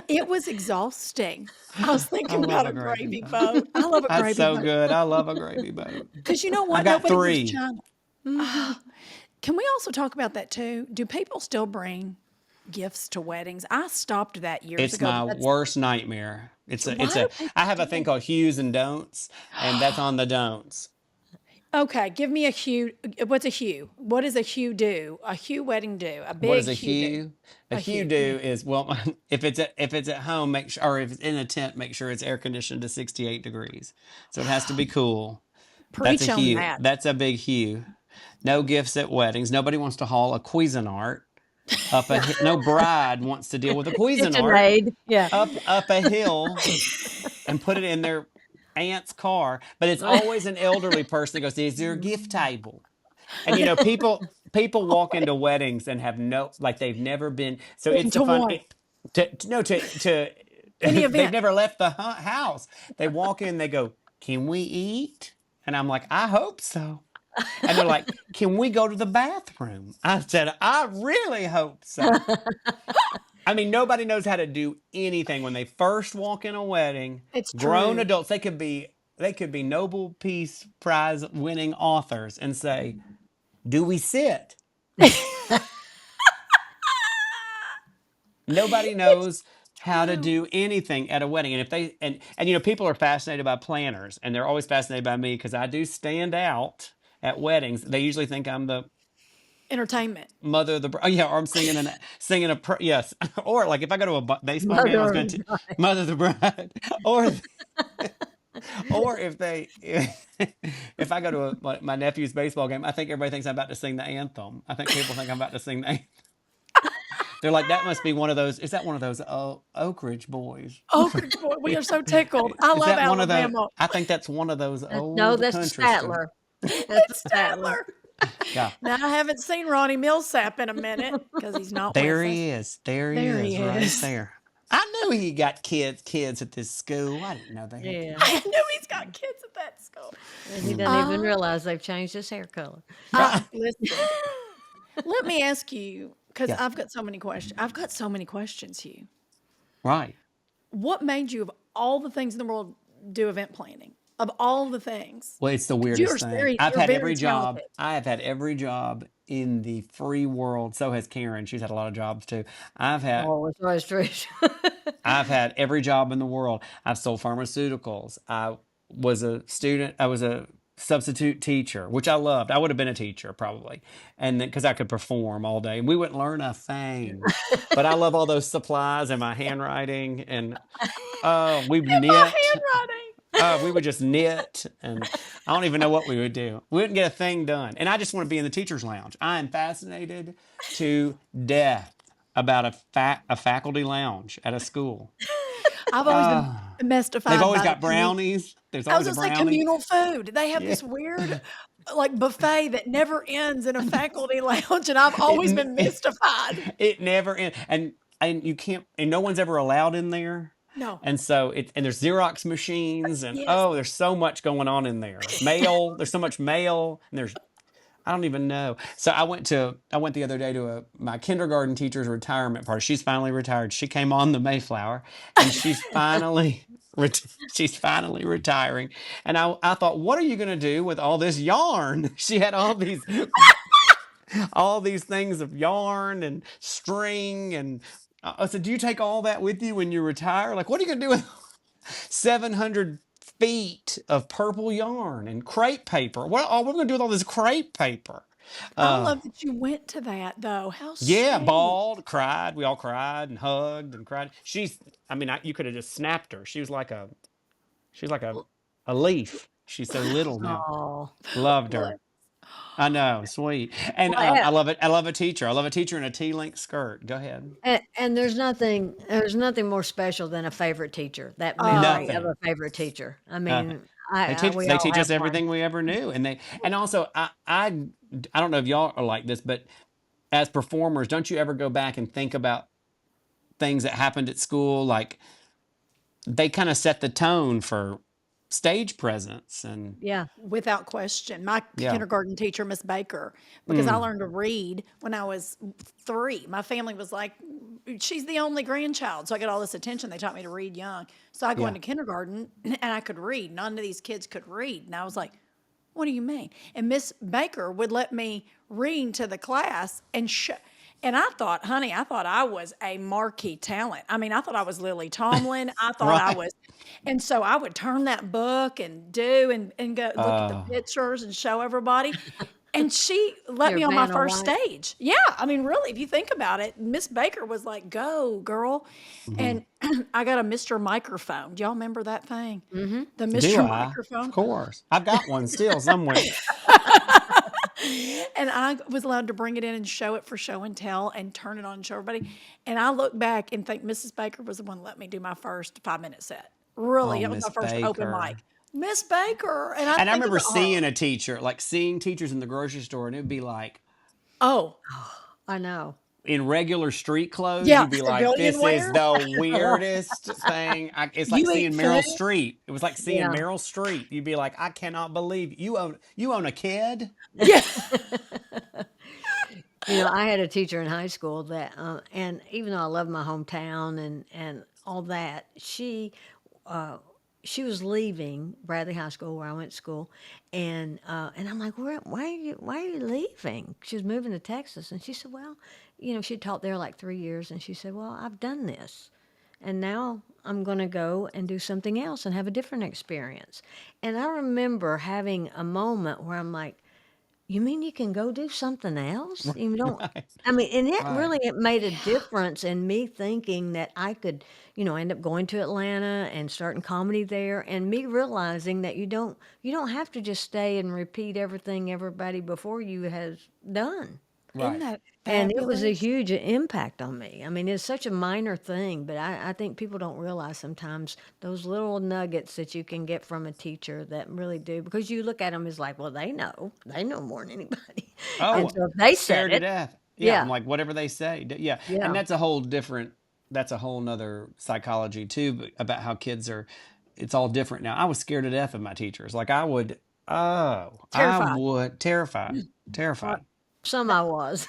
It was exhausting. I was I thinking love about a a gravy gravy boat. boat. I love a That's gravy so boat. good. I love a gravy boat. Because you know I've what? got Nobody wears 3. China. Can we also talk about that too? Do people still bring gifts to weddings? I stopped that years It's ago, my but that's worst nightmare. why do people I have a do thing it? called Hues and Don'ts, and that's on the don'ts. Okay, give me a hue. What's a hue? What does a hue do? A hue wedding do? A What is big a hue do? hue? A A hue hue. Give do me. is, well, if it's at home, make sure, or if it's in a tent, make sure it's air conditioned to 68 degrees. So it has to be cool. That's a Preach on hue. that. That's a big hue. No gifts at weddings. Nobody wants to haul a Cuisinart no bride wants to deal with a Cuisinart KitchenAid. Yeah. up a hill and put it in their aunt's car. But it's always an elderly person that goes, "Is there a gift table?" And people walk into weddings and have like they've never been. So it's the Into fun. one. To Any they've event. never left the house. They walk in, they go, "Can we eat?" And I'm like, "I hope so." And they're like, "Can we go to the bathroom?" I said, "I really hope so." I mean, nobody knows how to do anything when they first walk in a wedding. It's Grown true. adults, they could be Nobel Peace Prize winning authors and say, "Do we sit?" Nobody It's knows how to true. do anything at a wedding. And if they and people are fascinated by planners, and they're always fascinated by me because I do stand out at weddings. They usually think I'm the Entertainment. mother of the bride. Yeah, or I'm singing yes, or like if I go to a baseball game, I was Mother going of to God. mother of the bride, or if if I go to my nephew's baseball game, I think everybody thinks I'm about to sing the anthem. I think people think I'm about to sing the anthem. They're like, that must be one of those. Is that one of those Oak Ridge boys? Oh, good boy. We are so tickled. I Is love that one of those? Alabama. I think that's one of those No, old that's the country stars. Statler. That's the It's Statler. Statler. Yeah, Now, I haven't seen Ronnie Millsap in a minute because he's not there with us. he is. There he There he is, right is. there. I knew he got kids at this school. I didn't know they had Yeah. kids. I knew he's got kids at that school. And he doesn't even realize they've changed his hair color. Listen, let me ask you, because Yeah, I've got so many questions. I've got so many questions, Hugh. right. What made you, of all the things in the world, do event planning? Of all the things, Well, it's the 'cause you are weirdest thing. very, you're very talented. I have had every job in the free world. So has Karen. She's had a lot of jobs too. I've had Oh, it's always Trish. I've had every job in the world. I've sold pharmaceuticals. I was a student. I was a substitute teacher, which I loved. I would have been a teacher probably, and then because I could perform all day, and we wouldn't learn a thing. But I love all those supplies and my handwriting, and we My knit. handwriting. We would just knit, and I don't even know what we would do. We wouldn't get a thing done. And I just want to be in the teacher's lounge. I am fascinated to death about a faculty lounge at a school. I've always been They've mystified always by the got brownies. There's I was always a gonna say brownie. communal food. They have Yeah. this weird, like, buffet that never ends in a faculty lounge, and I've always It, been it, mystified. it never ends. And you can't, and no one's ever allowed in there. No. And so and there's Xerox machines, and Yes. oh, there's so much going on in there. Mail, there's so much mail, and there's I don't even know. So I went the other day to my kindergarten teacher's retirement party. She's finally retired. She came on the Mayflower, and she's finally retiring. And I thought, what are you going to do with all this yarn? She had all these things of yarn and string, and I said, do you take all that with you when you retire? Like, what are you going to do with 700 feet of purple yarn and crepe paper? What are we going to do with all this crepe paper? I Uh, love that you went to that, though. How yeah, sweet. bawled, cried. We all cried and hugged and cried. I mean, you could have just snapped her. She's like a leaf. She's so little now. Oh, Loved Well, her. I know, sweet. And well, yeah. I love it. I love a teacher. I love a teacher in a T-link skirt. Go ahead. And there's nothing more special than a favorite teacher. That memory of Nothing. a favorite teacher. I Nothing. mean, we They all teach have us one. everything we ever knew, and also I don't know if y'all are like this, but as performers, don't you ever go back and think about things that happened at school? Like they kind of set the tone for stage presence, and Yeah. without question. My yeah. kindergarten teacher, Miss Baker, because I learned to read when I was 3. My family was like, she's the only grandchild, so I got all this attention. They taught me to read young. So I go Yeah. into kindergarten and I could read. None of these kids could read. And I was like, what do you mean? And Miss Baker would let me read to the class and I thought, honey, I thought I was a marquee talent. I mean, I thought I was Lily Tomlin. I thought I Right. was, and so I would turn that book and do and go look at the Uh, pictures and show everybody. And she let Your me on my Vanna first White. stage. Yeah, I mean, really, if you think about it, Miss Baker was like, "Go, girl," mhm. and I got a Mr. Microphone. Do y'all remember that thing? Mm-hmm. The Do Mr. I? Of Microphone. course. I've got one still somewhere. And I was allowed to bring it in and show it for show and tell and turn it on and show everybody. And I look back and think Mrs. Baker was the one that let me do my first 5-minute set. Really, Oh, that was my Miss first open Baker. mic. Miss Baker. And I And I think remember about her. seeing a teacher, like seeing teachers in the grocery store, and it'd be like Oh, I know. in regular street clothes, yeah, you'd be like, civilian "This is wear. the weirdest thing." It's like You eat seeing Meryl food. Streep. It was like seeing Yeah. Meryl Streep. You'd be like, "I cannot believe you own a kid." Yeah. I had a teacher in high school that, and even though I love my hometown and all that, she was leaving Bradley High School where I went to school, and I'm like, why are you leaving? She was moving to Texas, and she said, well, she taught there like 3 years, and she said, well, I've done this, and now I'm going to go and do something else and have a different experience. And I remember having a moment where I'm like, you mean you can go do something else? You don't. Right. I mean, and Right. it made a difference in me thinking that I could, end up going to Atlanta and starting comedy there, and me realizing that you don't have to just stay and repeat everything everybody before you has done. Isn't Right. that And it was a fabulous? huge impact on me. I mean, it's such a minor thing, but I think people don't realize sometimes those little nuggets that you can get from a teacher that really do, because you look at them as like, well, they know more than anybody. And Oh, so if they said scared to it, death. Yeah, I'm yeah, like whatever they say. Yeah, and yeah, that's a whole different. That's a whole nother psychology too, about how kids are. It's all different now. I was scared to death of my teachers. Like I would. Oh, I Terrified. would terrified, uh, terrified, some I was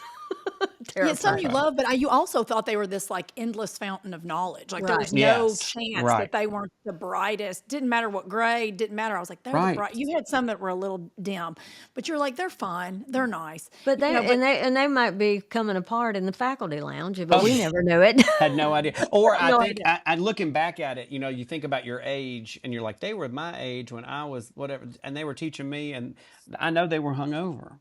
Yeah, some you terrified. terrified. love, but you also thought they were this like endless fountain of knowledge. Like there Right. was no Yes. chance that Right. they weren't the brightest. Didn't matter what grade, didn't matter. I was like, they're the bright. Right. You had some that were a little dim, but you're like, they're fine, they're nice. But they But and they might be coming apart in the faculty lounge, but Oh, we never knew it. had no idea. Or I No think idea. I looking back at it, you think about your age, and you're like, they were my age when I was whatever, and they were teaching me, and I know they were hungover.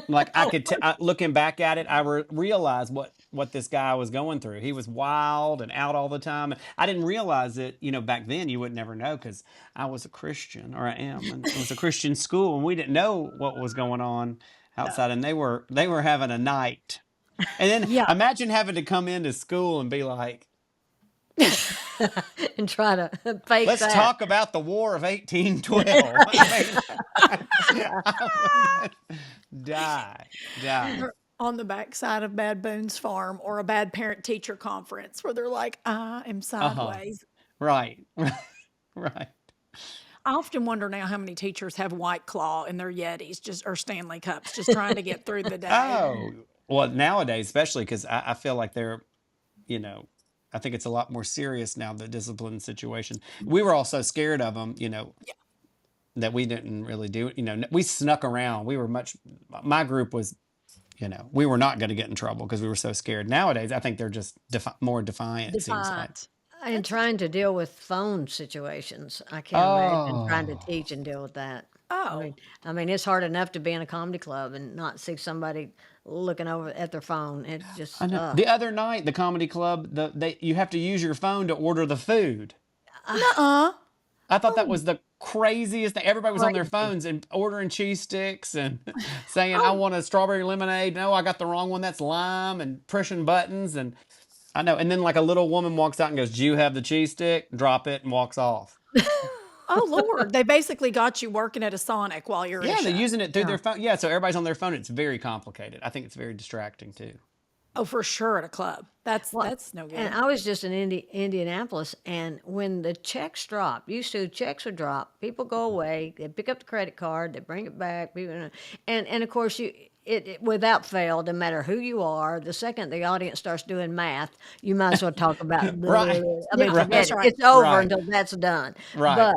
Like I oh, could, looking back at it, I realized what this guy was going through. He was wild and out all the time. I didn't realize it, back then. You would never know because I was a Christian, or I am, and it was a Christian school, and we didn't know what was going on no, outside. And they were having a night. And then yeah, imagine having to come into school and be like, and try to fake Let's that. talk about the War of 1812. I mean, I would die. Or on the backside of Bad Boone's farm or a bad parent-teacher conference where they're like, "I am Uh-huh. sideways." Right. Right. I often wonder now how many teachers have White Claw in their Yetis just or Stanley Cups just trying to get through the day. Oh, well, nowadays, especially because I feel like they're, you know, I think it's a lot more serious now, the discipline situation. We were all so scared of them, that we didn't really do it. We snuck around. We were my group was, we were not going to get in trouble because we were so scared. Nowadays, I think they're just more defiant, it seems like. Defiant. And That's trying to deal with phone situations. I can't imagine trying to Oh, teach and deal with that. I oh, mean, I mean, it's hard enough to be in a comedy club and not see somebody looking over at their phone. It I just, know. The other night, the comedy club, you have to use your phone to order the food. nuh-uh. I thought that Oh, was the craziest thing. Everybody was on their crazy. phones and ordering cheese sticks and saying, "I oh, want a strawberry lemonade." No, I got the wrong one. That's lime, and pushing buttons. And I know. And then like a little woman walks out and goes, "Do you have the cheese stick?" Drop it and walks off. oh, Lord. They basically got you working at a Sonic while you're at a Yeah, they're show. using it through Yeah. their phone. Yeah, so everybody's on their phone. It's very complicated. I think it's very distracting too. Oh, for sure at a club. That's Well, that's no and good. I was just in Indianapolis, and when the checks drop, used to checks would drop, people go away, they pick up the credit card, they bring it back, and of course it without fail, no matter who you are, the second the audience starts doing math, you might as well talk about. Right. I mean, Yeah, forget that's it. right. It's over Right. until that's done. Right.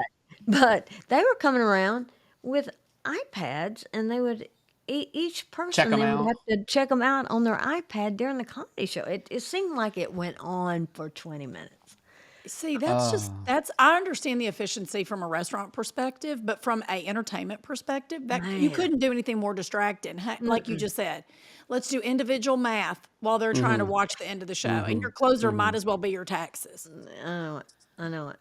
But they were coming around with iPads, and they would. Each Check person them then would out. have to check them out on their iPad during the comedy show. It seemed like it went on for 20 minutes. See, Oh, that's I understand the efficiency from a restaurant perspective, but from a entertainment perspective, that you Man. couldn't do anything more distracting. Like you just said, let's do individual math while they're trying to mm-hmm, watch the end of the show, and mm-hmm, your closer mm-hmm. might as well be your taxes. I know it. I know it.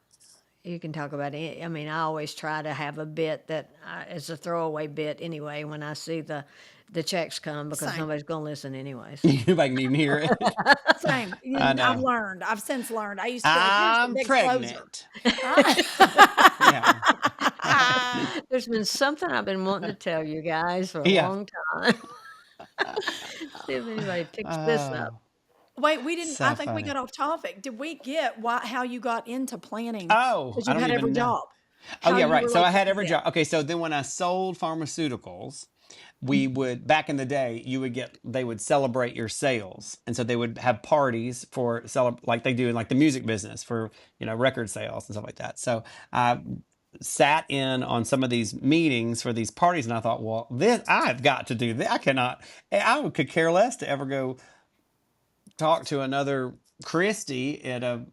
You can talk about it. I mean, I always try to have a bit that is a throwaway bit anyway when I see the checks come because Same, nobody's going to listen anyways. You can even hear it. same. I I've know. learned. I've since learned. I used to be like, "Here's the I'm big closer." pregnant. Yeah. There's been something I've been wanting to tell you guys for a Yeah. long time. See if anybody picks this up. Oh, Wait, we didn't. I so think we funny. got off topic. Did we get how you got into planning? Oh, Because I you've don't had every even know. job. Oh, How yeah, you right. were So I like, had every yeah. job. Okay, so then when I sold pharmaceuticals, we would back in the day, they would celebrate your sales, and so they would have parties for like they do in like the music business for record sales and stuff like that. So I sat in on some of these meetings for these parties, and I thought, well, this I've got to do this. I cannot. I could care less to ever go talk to another Christie at a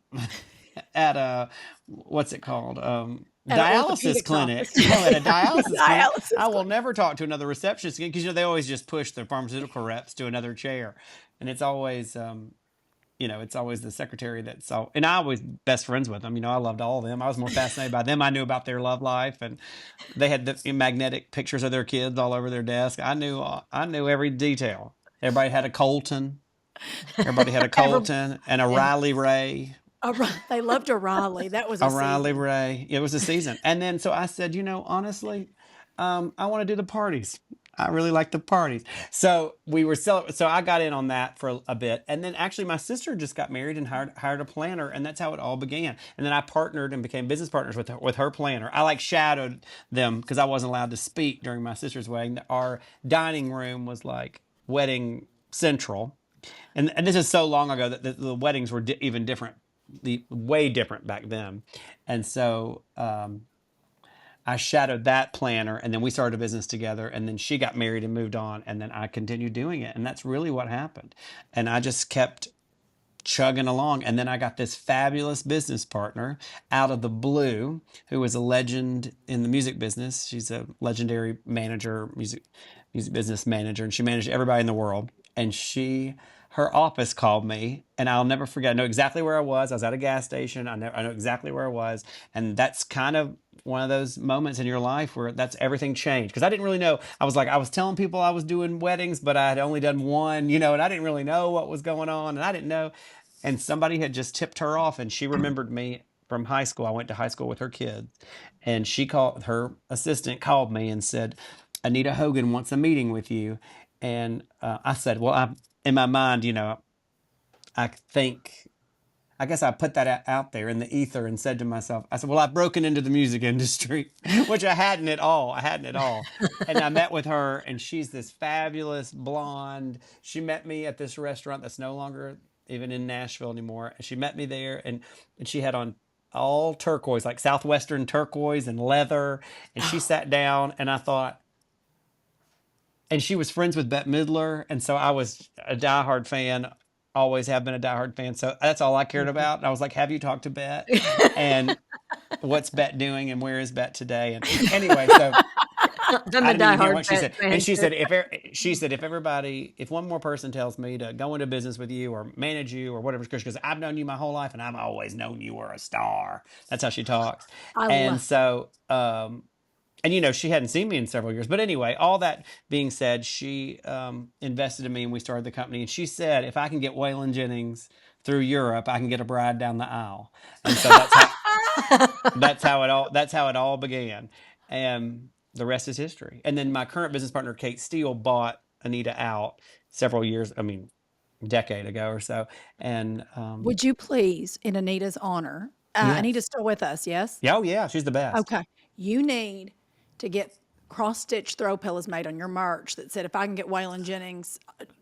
at a what's it called, At an dialysis orthopedics clinic. office. At a dialysis clinic, I Dialysis will clinic. never talk to another receptionist again because they always just push the pharmaceutical reps to another chair, and it's always the secretary that's all. And I was best friends with them. I loved all of them. I was more fascinated by them. I knew about their love life, and they had the magnetic pictures of their kids all over their desk. I knew every detail. Everybody had a Colton. Everybody had a Ever, Colton and a And Riley Ray. they loved a Raleigh. That was a A Riley season. Ray. It was a season. And then so I said, honestly, I want to do the parties. I really like the parties. So so I got in on that for a bit. And then actually my sister just got married and hired a planner, and that's how it all began. And then I partnered and became business partners with her planner. I like shadowed them because I wasn't allowed to speak during my sister's wedding. Our dining room was like wedding central. And this is so long ago that the weddings were even different, way different back then. And so I shadowed that planner, and then we started a business together. And then she got married and moved on, and then I continued doing it, and that's really what happened. And I just kept chugging along. And then I got this fabulous business partner out of the blue who was a legend in the music business. She's a legendary manager, music business manager, and she managed everybody in the world. And her office called me, and I'll never forget. I know exactly where I was. I was at a gas station. I know exactly where I was. And that's kind of one of those moments in your life where that's everything changed. Because I didn't really know. I was telling people I was doing weddings, but I had only done one, and I didn't really know what was going on. And I didn't know. and somebody had just tipped her off, and she remembered me from high school. I went to high school with her kids, and her assistant called me and said, Anita Hogan wants a meeting with you. And I said, well, in my mind, I think, I guess I put that out there in the ether and said to myself, I said, well, I've broken into the music industry, which I hadn't at all. I hadn't at all. And I met with her, and she's this fabulous blonde. She met me at this restaurant that's no longer even in Nashville anymore. And she met me there, and she had on all turquoise, like Southwestern turquoise and leather. And she sat down, and I thought, and she was friends with Bette Midler, and so I was a diehard fan. Always have been a diehard fan. So that's all I cared about. And I was like, "Have you talked to Bette? And what's Bette doing? And where is Bette today?" And anyway, so I'm I a didn't even hear diehard what she said. And fan she too. said, if one more person tells me to go into business with you or manage you or whatever, because I've known you my whole life and I've always known you were a star. That's how she talks. I And love. so, and she hadn't seen me in several years. But anyway, all that being said, she invested in me, and we started the company. And she said, if I can get Waylon Jennings through Europe, I can get a bride down the aisle. And so that's how it all began. And the rest is history. And then my current business partner, Kate Steele, bought Anita out several years, decade ago or so. And Would you please, in Anita's honor, yes. Anita's still with us, yes? Yeah, oh yeah, she's the best. Okay. You need to get cross-stitch throw pillows made on your merch that said, if I can get Waylon Jennings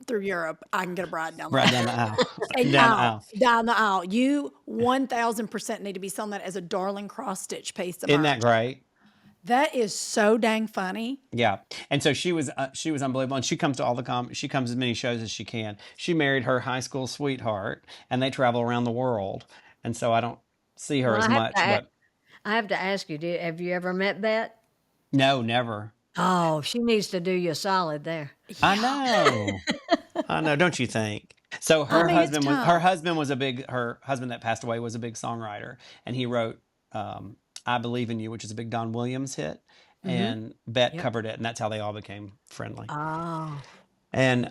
through Europe, I can get a bride down the Right aisle. down the aisle. And Down the aisle. down the aisle. You 1000% need to be selling that as a darling cross-stitch piece of Isn't that merch. great? That is so dang funny. Yeah, and so she was unbelievable, and she comes to all she comes as many shows as she can. She married her high school sweetheart, and they travel around the world, and so I don't see her Well, as much. But I have to ask you, have you ever met Bette? no, never. Oh, she needs to do you a solid there. I Yeah. know, I know. Don't you think? So I mean, it's her tough. husband was her husband that passed away was a big songwriter, and he wrote "I Believe in You," which is a big Don Williams hit, Hmm. and Bette Yep. covered it, and that's how they all became friendly. Oh, And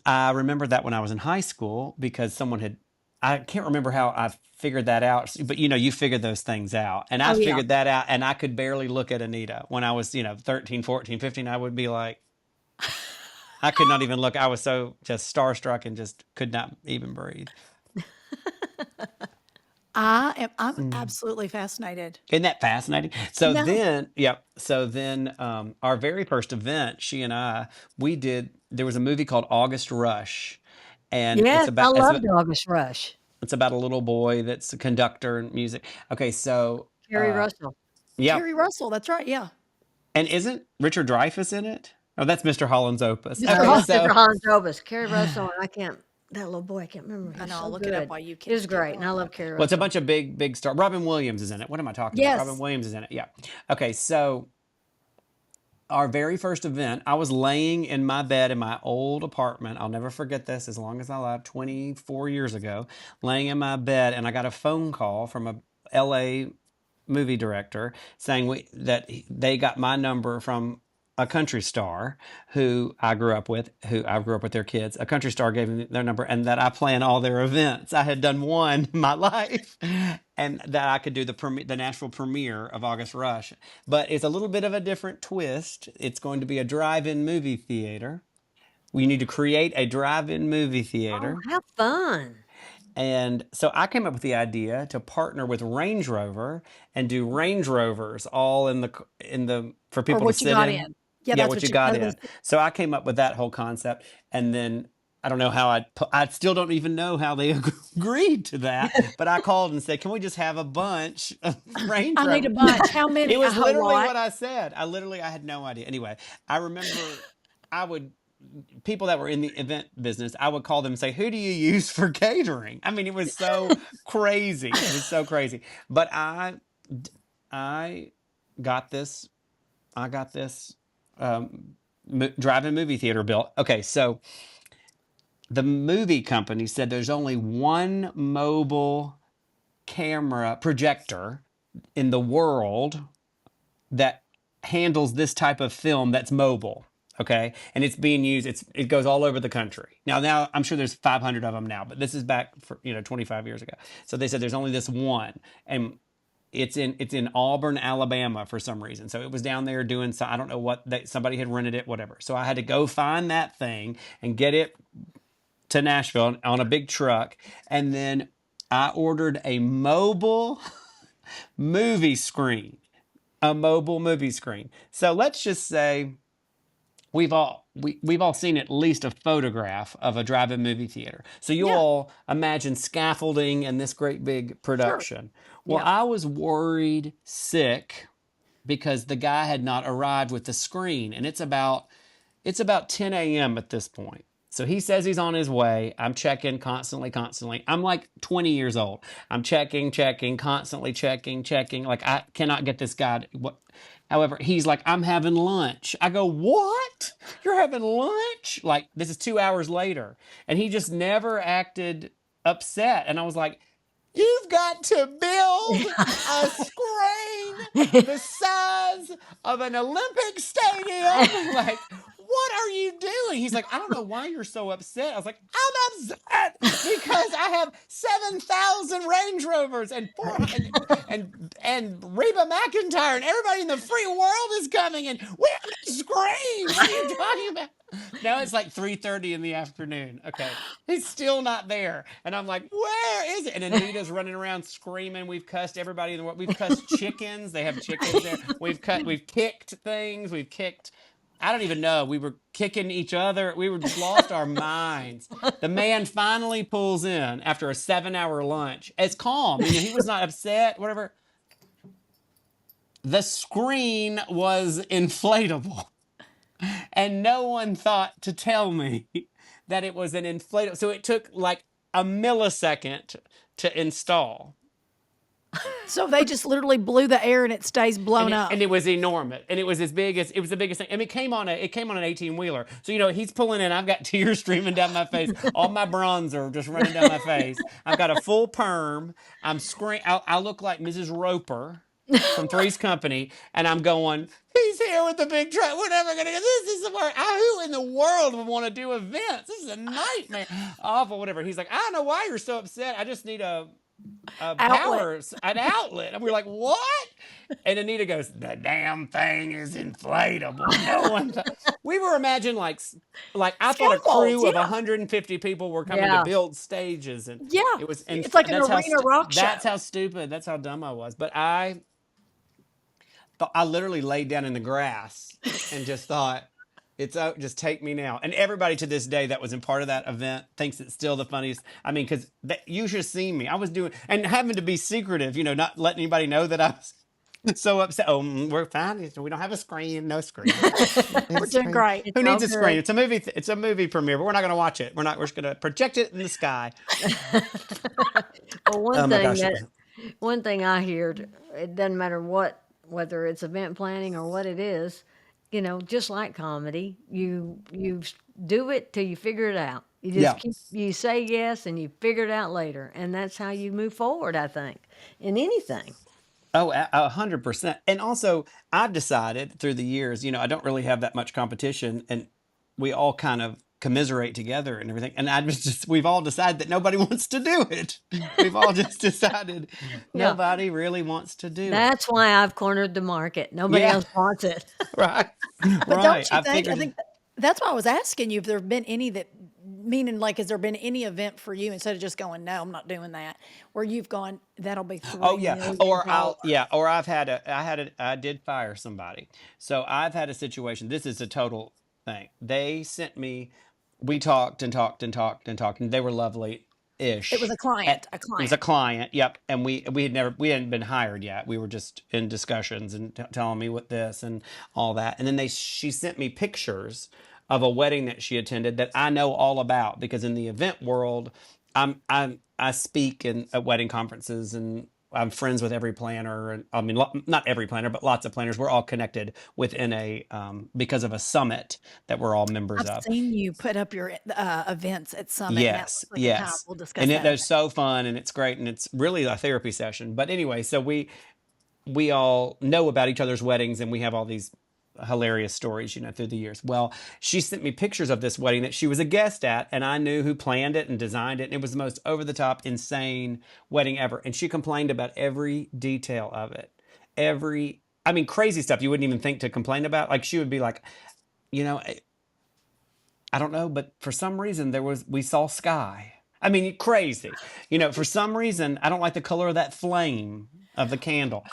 I remember that when I was in high school because I can't remember how I figured that out, but you figured those things out. And I Oh, yeah. figured that out, and I could barely look at Anita. When I was, 13, 14, 15, I would be like, I could not even look. I was so just starstruck and just could not even breathe. I'm Mm. absolutely fascinated. Isn't that fascinating? So No. then, yeah. So then, our very first event, she and I, there was a movie called August Rush, and yes, I loved August Rush. it's about a little boy that's a conductor in music. Okay, so Kerry Russell. yeah, Carrie Russell, that's right. Yeah. and isn't Richard Dreyfuss in it? Oh, that's Mr. Holland's Opus. Mr. Okay, Holland. Mr. so Hans Obus, Kerry Russell, and that little boy, I can't remember. I He's know. I'll so look it up good. while you He was keep great, and I going. love Kerry well, it's a Russell. bunch of big star. Robin Williams is in it. What am I talking about? Robin Yes. Williams is in it. Yeah. Okay, so our very first event, I was laying in my bed in my old apartment. I'll never forget this as long as I live, 24 years ago, laying in my bed, and I got a phone call from a LA movie director saying that they got my number from a country star who I grew up with their kids. A country star gave me their number, and that I plan all their events. I had done one in my life, and that I could do the Nashville premiere of August Rush. But it's a little bit of a different twist. It's going to be a drive-in movie theater. We need to create a drive-in movie Oh, theater. how fun. And so I came up with the idea to partner with Range Rover and do Range Rovers all for Or people to what you sit got in. in. Yeah, Yeah, that's what what you you. got in. So I came up with that whole concept, and then I don't know how I still don't even know how they agreed to that. But I called and said, "Can we just have a bunch of Range I need a Rover?" bunch. How It many? A was whole literally lot. what I said. I had no idea. Anyway, I remember I would people that were in the event business, I would call them and say, "Who do you use for catering?" I mean, it was so crazy. It was so crazy. But I got this. I got this drive-in movie theater built. Okay, so the movie company said there's only one mobile camera projector in the world that handles this type of film that's mobile. Okay. And it's being used. It goes all over the country. Now I'm sure there's 500 of them now, but this is back for, 25 years ago. So they said there's only this one, and it's in Auburn, Alabama for some reason. So it was down there doing, so I don't know what, somebody had rented it, whatever. So I had to go find that thing and get it to Nashville on a big truck. And then I ordered a mobile movie screen, So let's just say we've all seen at least a photograph of a drive-in movie theater. So you Yeah, all imagine scaffolding and this great big sure. production. Well, Yeah. I was worried sick because the guy had not arrived with the screen, and it's about 10 a.m. at this point. So he says he's on his way. I'm checking constantly, constantly. I'm like 20 years old. I'm checking, constantly checking. Like, I cannot get this guy. What? However, he's like, I'm having lunch. I go, what? You're having lunch? Like, this is 2 hours later. And he just never acted upset. And I was like, you've got to build a screen the size of an Olympic stadium. Like, what are you doing? He's like, I don't know why you're so upset. I was like, I'm upset because I have 7,000 Range Rovers and and Reba McEntire and everybody in the free world is coming, and we have a screen. What are you talking about? Now it's like 3:30 in the afternoon. Okay. He's still not there. And I'm like, where is it? And Anita's running around screaming. We've cussed everybody in the world. We've cussed chickens. They have chickens there. We've kicked things. I don't even know. We were kicking each other. We were just lost our minds. The man finally pulls in after a 7-hour lunch. It's calm. He was not upset, whatever. The screen was inflatable. And no one thought to tell me that it was an inflatable. So it took like a millisecond to install. So they just literally blew the air and it stays blown up. And it was enormous. And it was as big as, it was the biggest thing. I mean, it came on an 18-wheeler. So, he's pulling in. I've got tears streaming down my face. All my bronzer just running down my face. I've got a full perm. I'm screaming. I look like Mrs. Roper from Three's Company, and I'm going, he's here with the big truck. We're never going to get this. Is the worst. Who in the world would want to do events? This is a nightmare. Awful, whatever. He's like, I don't know why you're so upset. I just need an outlet. And we're like, what? And Anita goes, the damn thing is inflatable. No one we were imagining like I thought a crew of 150 people were coming to build stages, and Yeah. it was, It's like an arena rock show. That's how stupid, that's how dumb I was. But I literally laid down in the grass and just thought, just take me now. And everybody to this day that was in part of that event thinks it's still the funniest. I mean, because you should have seen me. I was doing, and having to be secretive, not letting anybody know that I was so upset. Oh, we're fine. We don't have a screen. No screen. We're doing great. Who needs a screen? It's a movie. It's a movie premiere, but we're not going to watch it. We're just going to project it in the sky. Well, one thing I hear, it doesn't matter whether it's event planning or what it is, just like comedy, you do it till you figure it out. You just you say yes and you figure it out later, and that's how you move forward, I think, in anything. Oh, 100%. And also, I've decided through the years, I don't really have that much competition, and we all kind of commiserate together and everything. And we've all decided that nobody wants to do it. We've all just decided nobody really wants to do it. That's why I've cornered the market. Nobody else wants it. Right. But don't you think? I think that's why I was asking you if there have been any that, meaning like, has there been any event for you instead of just going, no, I'm not doing that, where you've gone, that'll be $3 million. Or I did fire somebody. So I've had a situation. This is a total thing. They sent me. We talked and talked and talked and talked, and they were lovely-ish. It was a client. It was a client. Yep. And we hadn't been hired yet. We were just in discussions and telling me what this and all that. And then she sent me pictures of a wedding that she attended that I know all about, because in the event world, I speak at wedding conferences, and I'm friends with every planner. And I mean, not every planner, but lots of planners. We're all connected within because of a summit that we're all members of. I've seen you put up your events at Summit. Yes, yes. We'll discuss and that. They're so fun, and it's great, and it's really a therapy session. But anyway, so we all know about each other's weddings, and we have all these hilarious stories, through the years. Well, she sent me pictures of this wedding that she was a guest at, and I knew who planned it and designed it. And it was the most over the top, insane wedding ever. And she complained about every detail of it. Crazy stuff you wouldn't even think to complain about. Like she would be like, you know, I don't know, but for some reason we saw sky. Crazy. For some reason, I don't like the color of that flame of the candle.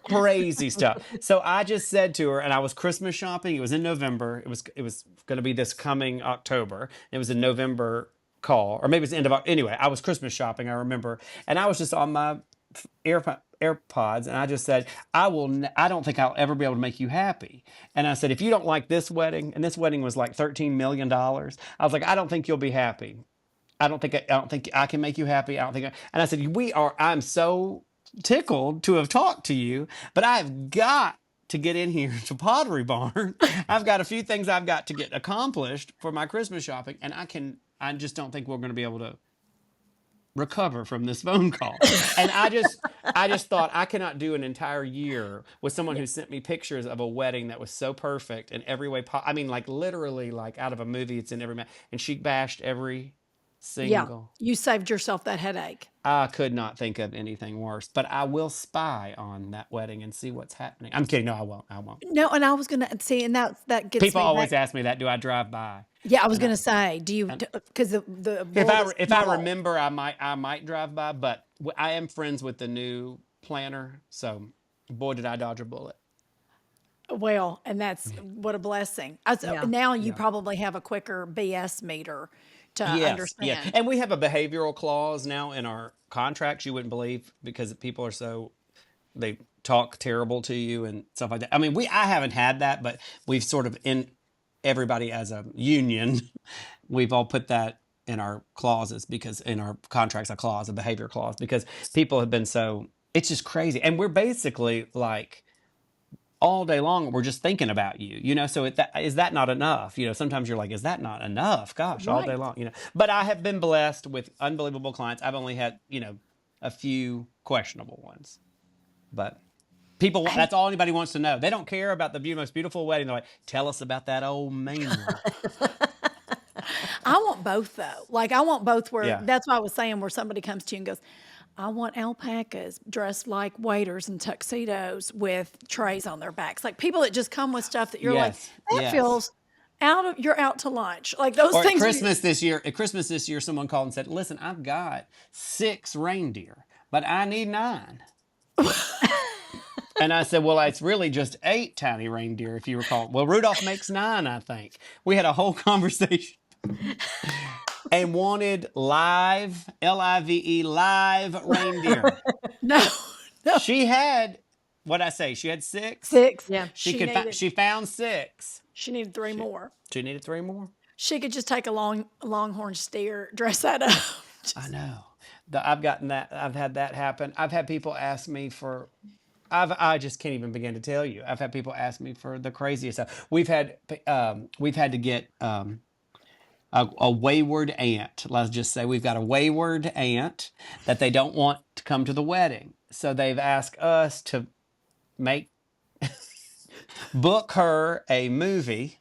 Crazy stuff. So I just said to her, and I was Christmas shopping. It was in November. It was going to be this coming October. It was a November call, or maybe it was the end of anyway. I was Christmas shopping. I remember, and I was just on my AirPods, and I just said, I don't think I'll ever be able to make you happy. And I said, if you don't like this wedding, and this wedding was like $13 million, I was like, I don't think you'll be happy. I don't think I can make you happy. I don't think. And I said, I'm so tickled to have talked to you, but I've got to get in here to Pottery Barn. I've got a few things I've got to get accomplished for my Christmas shopping, and I just don't think we're going to be able to recover from this phone call. And I just thought, I cannot do an entire year with someone who sent me pictures of a wedding that was so perfect in every way. Like literally like out of a movie. It's in every and she bashed every single. You saved yourself that headache. I could not think of anything worse, but I will spy on that wedding and see what's happening. I'm kidding. No, I won't. No, and I was going to see, and that gets people me always back. ask me that. Do I drive by? Yeah, I was going to say, do you? Because the if I remember, I might drive by. But I am friends with the new planner, so boy, did I dodge a bullet. Well, and that's what a blessing. Now you probably have a quicker BS meter to understand. Yeah, and we have a behavioral clause now in our contracts. You wouldn't believe, because people are they talk terrible to you and stuff like that. I haven't had that, but we've sort of everybody as a union, we've all put that in our clauses, because in our contracts, a behavior clause, because people have been it's just crazy. And we're basically like all day long, we're just thinking about you, so is that not enough? Sometimes you're like, is that not enough? Gosh, all day long, but I have been blessed with unbelievable clients. I've only had, a few questionable ones, but people, that's all anybody wants to know. They don't care about the most beautiful wedding. They're like, tell us about that old man. I want both, though. Like, I want both that's why I was saying, where somebody comes to you and goes, I want alpacas dressed like waiters in tuxedos with trays on their backs. Like people that just come with stuff that you're like, that feels you're out to lunch. Like those things. At Christmas this year, someone called and said, listen, I've got 6 reindeer, but I need 9. And I said, well, it's really just 8 tiny reindeer, if you recall. Well, Rudolph makes 9, I think. We had a whole conversation. And wanted live, Live, live reindeer. No. She had, what'd I say? She had 6? 6. Yeah. She found 6. She needed 3 more. She needed 3 more? She could just take a longhorn steer, dress that up. I know. I've gotten that. I've had that happen. I've had people ask me for, I just can't even begin to tell you. I've had people ask me for the craziest stuff. We've had to get, a wayward aunt. Let's just say we've got a wayward aunt that they don't want to come to the wedding. So they've asked us to book her a movie.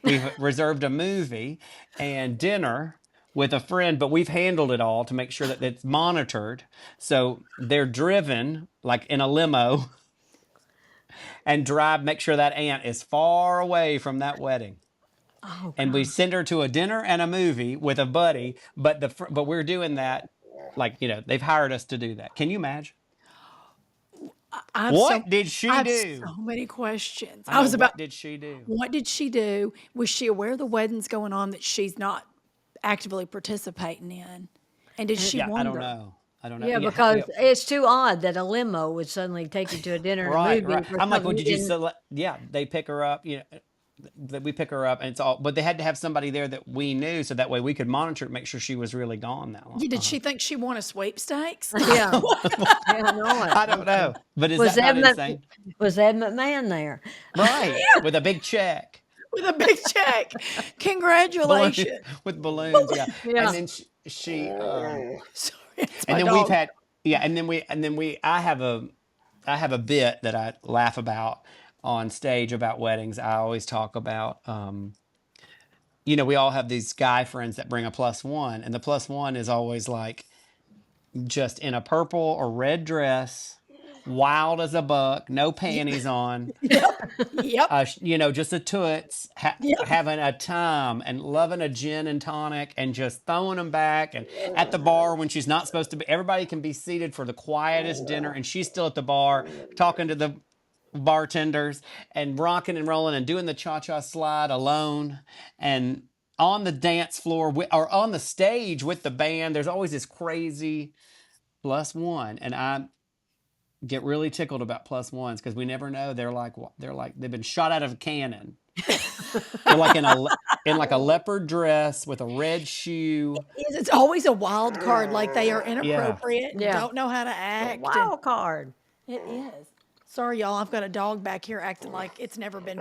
We've reserved a movie and dinner with a friend, but we've handled it all to make sure that it's monitored. So they're driven like in a limo and make sure that aunt is far away from that wedding. Oh, and we send her to a dinner and a movie with a buddy, but we're doing that, like, they've hired us to do that. Can you imagine? What did she do? So many questions. What did she do? What did she do? Was she aware the wedding's going on that she's not actively participating in? And did she wonder? I don't know. Yeah, because it's too odd that a limo would suddenly take you to a dinner and a movie. Right. I'm like, well, did you select? Yeah, they pick her up, that we pick her up, and it's all, but they had to have somebody there that we knew, so that way we could monitor it, make sure she was really gone that long. Did she think she won a sweepstakes? Yeah. I don't know. But is that not insane? Was Ed McMahon there? Right. With a big check. With a big check. Congratulations. With balloons, yeah. And then she sorry, and then we've had I have a bit that I laugh about on stage about weddings, I always talk about, we all have these guy friends that bring a plus one, and the plus one is always like just in a purple or red dress, wild as a buck, no panties on, Yep. just a toots, Yep. having a time and loving a gin and tonic and just throwing them back. And at the bar when she's not supposed to be, everybody can be seated for the quietest dinner, and she's still at the bar talking to the bartenders and rocking and rolling and doing the cha-cha slide alone, and on the dance floor or on the stage with the band. There's always this crazy plus one, and I get really tickled about plus ones because we never know. They're like they've been shot out of a cannon. They're like in like a leopard dress with a red shoe. It's always a wild card, like they are Yeah. inappropriate, Yeah. don't know how to act. Wild card. It is. Sorry, y'all. I've got a dog back here acting like it's never been.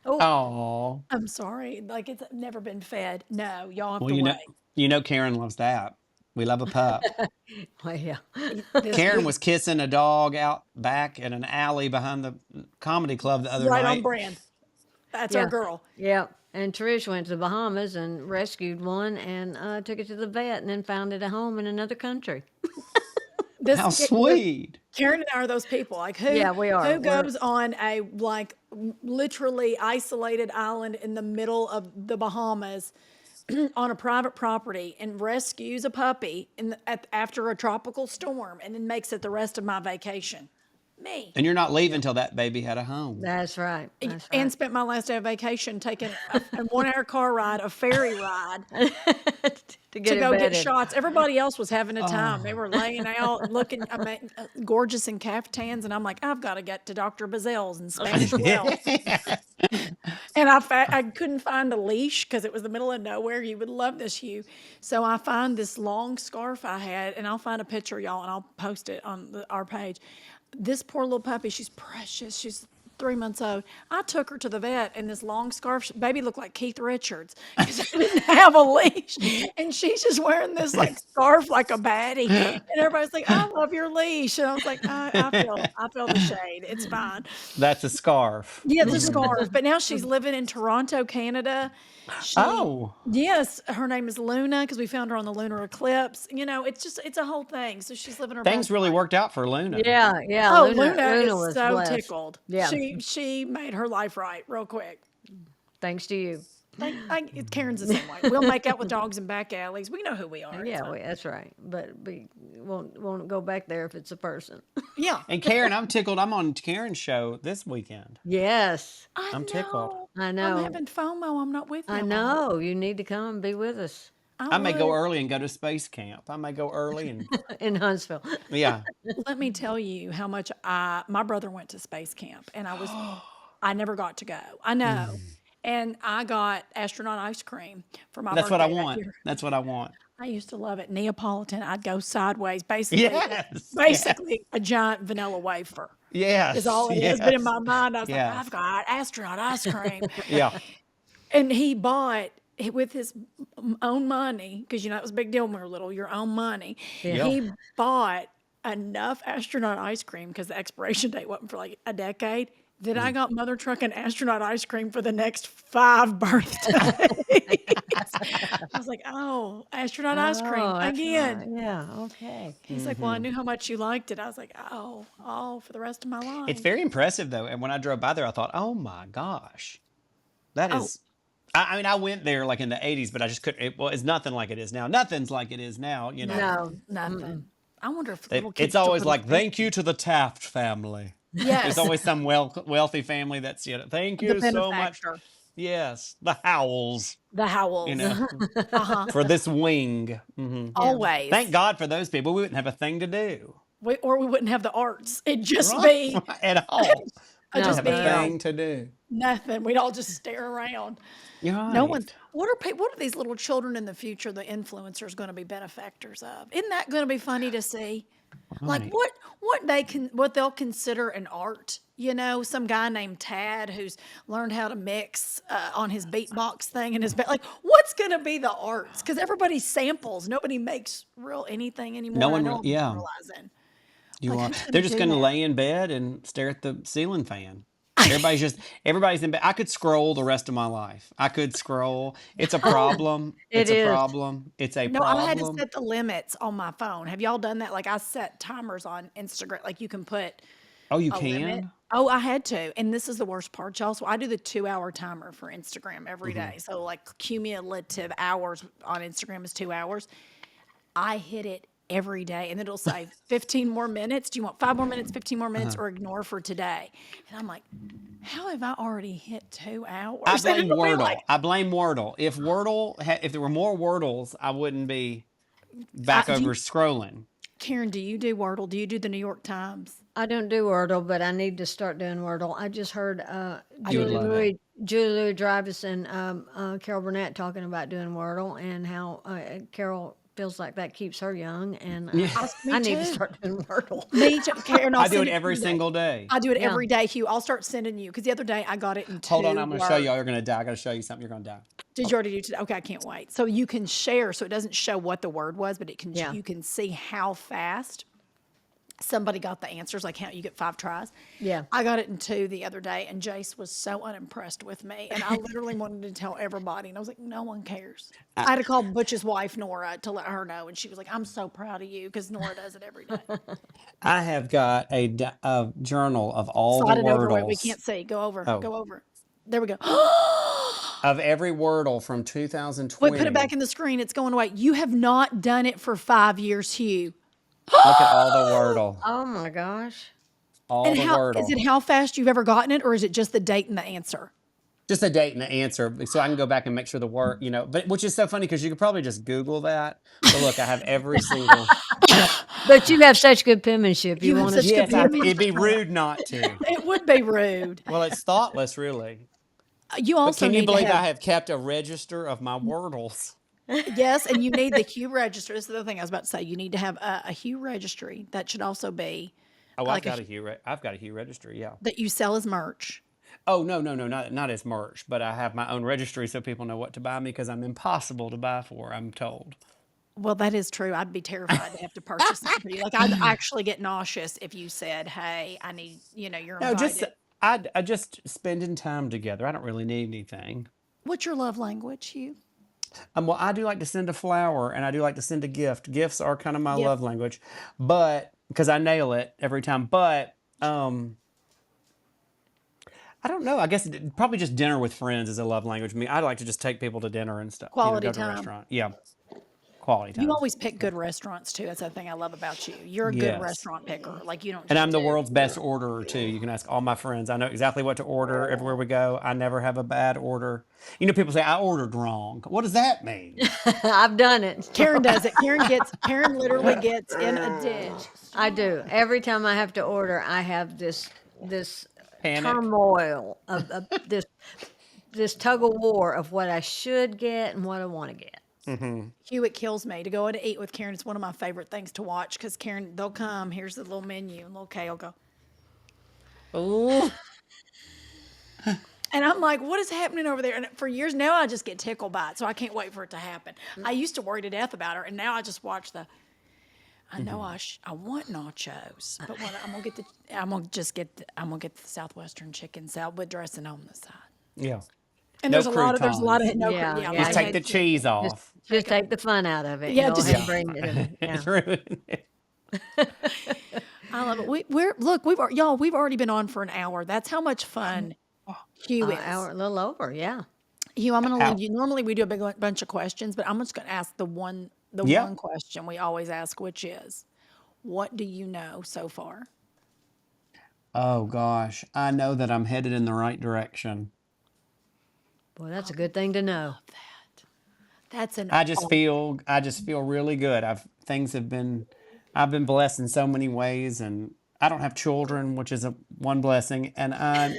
Oh, I'm sorry. Like it's never been fed. No, y'all have well, to wait. Karen loves that. We love a pup. Well, yeah. Karen was kissing a dog out back in an alley behind the comedy club the other Right on night. brand. That's Yeah. our girl. Yeah. And Trish went to the Bahamas and rescued one and took it to the vet and then found it a home in another country. This How sweet. Karen and I are those people. Like who? Yeah, we are. Who We're- goes on a like literally isolated island in the middle of the Bahamas on a private property and rescues a puppy after a tropical storm and then makes it the rest of my vacation? Me. And you're not leaving till that baby had a home. That's right. That's And right. spent my last day of vacation taking a 1 hour car ride, a ferry ride to to go get bedded. shots. Everybody else was having a time. They were laying out, looking gorgeous in caftans, and I'm like, I've got to get to Dr. Bazel's in Spanish Wells. And I couldn't find a leash because it was the middle of nowhere. You would love this, Hugh. So I find this long scarf I had, and I'll find a picture, y'all, and I'll post it on our page. This poor little puppy, she's precious. She's 3 months old. I took her to the vet in this long scarf. Baby looked like Keith Richards because I didn't have a leash. And she's just wearing this like scarf like a baddie. And everybody's like, I love your leash. And I was like, I feel the shade. It's fine. That's a scarf. Yeah, it's a scarf. But now she's living in Toronto, Canada. Oh. Yes, her name is Luna because we found her on the lunar eclipse. It's a whole thing. So she's living her Things best really life. worked out for Luna. Yeah, yeah. Oh, Luna is was so blessed. tickled. Yeah. She made her life right real quick. Thanks to you. Karen's the same way. We'll make out with dogs in back alleys. We know who we are. It's Yeah, fine. that's right. But we won't go back there if it's a person. Yeah. And Karen, I'm tickled. I'm on Karen's show this weekend. Yes, I'm tickled. I know. I'm having FOMO. I'm not with you. I know. You need to come and be with us I may go early and go to space camp. I may go early and in Huntsville. yeah. Let me tell you how much my brother went to space camp, and I never got to go. I know. And I got astronaut ice cream for my That's birthday what I that want. year. That's what I want. I used to love it. Neapolitan, I'd go sideways. Basically, Yes. basically a giant vanilla wafer Yes. is all it is. But in my mind, I was Yes. like, I've got astronaut ice cream. Yeah. And he bought with his own money, because it was a big deal when we were little, your own money. Yeah. He bought enough astronaut ice cream because the expiration date wasn't for like a decade. That I got Mother Truckin' astronaut ice cream for the next 5 birthdays. I was like, oh, astronaut ice cream Oh, that's again. right. Yeah. Okay. He's like, well, I knew how much you liked it. I was like, oh, for the rest of my life. It's very impressive though. And when I drove by there, I thought, oh my gosh, that is. I mean, I went there like in the '80s, but I just couldn't. It's nothing like it is now. Nothing's like it is now. No. Nothing. I wonder if little kids It's always still put like, thank you to the Taft family. Yes. There's always some wealthy family that's, thank you the so much. benefactor. Yes, the Howells, The Howells. for this wing. Hmm. Always. Thank God for those people. We wouldn't have a thing to do Or we wouldn't have the arts. It'd just be at all. I'd just Have be a thing to do. nothing. We'd all just stare around. You're right. No one's. What are these little children in the future? The influencers going to be benefactors of? Isn't that going to be funny to see? Like what they'll consider an art. Some guy named Tad who's learned how to mix on his beatbox thing and like what's going to be the arts? Because everybody samples. Nobody makes real anything anymore. No one I know I'm yeah. realizing. You Like, are. who's gonna They're just do going to that? lay in bed and stare at the ceiling fan. Everybody's in bed. I could scroll the rest of my life. I could scroll. It's a Oh, problem. It It's a is. problem. It's a no, I had to problem. set the limits on my phone. Have y'all done that? Like I set timers on Instagram. Like you can put Oh, you a limit. can? Oh, I had to. And this is the worst part, y'all. So I do the 2 hour timer for Instagram every day. So like cumulative hours on Instagram is 2 hours. I hit it every day and it'll say 15 more minutes. Do you want 5 more minutes, 15 more minutes, or ignore for today? And I'm like, how have I already hit 2 hours? I And blame it'll be like, Wordle. I blame Wordle. If there were more Wordles, I wouldn't be back do you, over scrolling. Karen, do you do Wordle? Do you do the New York Times? I don't do Wordle, but I need to start doing Wordle. I just heard I You would do. love it. Julie Louis Dreyfus and Carol Burnett talking about doing Wordle and how Carol feels like that keeps her young, and Yeah. Me I need to too. start doing Wordle. Me too. Karen, I'll I do it send it to every you today. single day. I do it Yeah. every day, Hugh. I'll start sending you because the other day I got it in Hold on, two I'm going to show words. y'all. You're going to die. I got to show you something. You're going to die. Did you already do today? Okay, I can't wait. So you can share, so it doesn't show what the word was, but it can. Yeah. You can see how fast somebody got the answers. Like how you get 5 tries. Yeah. I got it in 2 the other day, and Jace was so unimpressed with me, and I literally wanted to tell everybody, and I was like, no one cares. I had to call Butch's wife Nora to let her know, and she was like, I'm so proud of you because Nora does it every day. I have got a journal of all the Slide it over. Wait, we Wordles. can't see. Go over. Oh, Go over. There we go. of every Wordle from Wait, put it back 2020. in the screen. It's going away. You have not done it for 5 years, Hugh. Look at all the Wordle. Oh my gosh. All And the how is Wordle. it how fast you've ever gotten it, or is it just the date and the answer? Just a date and the answer, so I can go back and make sure the word, but which is so funny because you could probably just Google that. But look, I have every single. But you have such good penmanship. You You have want us such to good Yes, use it'd it? be penmanship. rude not to. It would be rude. Well, it's thoughtless, really. You But also can you need to believe have I have kept a register of my Wordles? yes, and you need the Hue register. This is the other thing I was about to say. You need to have a Hue registry. That should also be Oh, like I've got a Hue registry. Yeah. that you sell as merch. Oh no, no, no, not as merch, but I have my own registry so people know what to buy me because I'm impossible to buy for. I'm told. Well, that is true. I'd be terrified to have to purchase something for you. Like I'd actually get nauseous if you said, "Hey, I need," you're No, just invited. I just spending time together. I don't really need anything. What's your love language, Hugh? Well, I do like to send a flower and I do like to send a gift. Gifts are kind of my Yep. love language, but because I nail it every time. But I don't know. I guess probably just dinner with friends is a love language. Me, I like to just take people to dinner and stuff. Quality Go to a time. restaurant. Yeah, quality You time. always pick good restaurants too. That's the thing I love about you. You're a good Yes. restaurant picker. Like you don't And just I'm the do. world's best orderer too. You can ask all my friends. I know exactly what to order everywhere we go. I never have a bad order. People say I ordered wrong. What does that mean? I've done it. Karen does it. Karen literally gets in a ditch. I do. Every time I have to order, I have this Panic. turmoil of this tug of war of what I should get and what I want to get. Hugh, it kills me to go out to eat with Karen. It's one of my favorite things to watch because Karen, they'll come. Here's the little menu, and little Kay will go, Oh, and I'm like, what is happening over there? And for years now, I just get tickled by it, so I can't wait for it to happen. I used to worry to death about her, and now I just watch the. I know I want nachos, but I'm gonna get the southwestern chicken salad with dressing on the side. yeah. And No there's a lot of croutons. no, Yeah, yeah, yeah, Just I take the hate cheese Just, off. just take the fun out of it. Yeah, Go just ahead and bring it in. Yeah. It's ruined. I love it. We've already been on for an hour. That's how much fun Hugh is. Hour, a little over. Yeah. Hugh, I'm going to leave Out. you. Normally we do a big bunch of questions, but I'm just going to ask the Yeah. one question we always ask, which is, what do you know so far? Oh gosh, I know that I'm headed in the right direction. Boy, that's a good thing to know. That's an I just feel really good. I've been blessed in so many ways, and I don't have children, which is one blessing, and I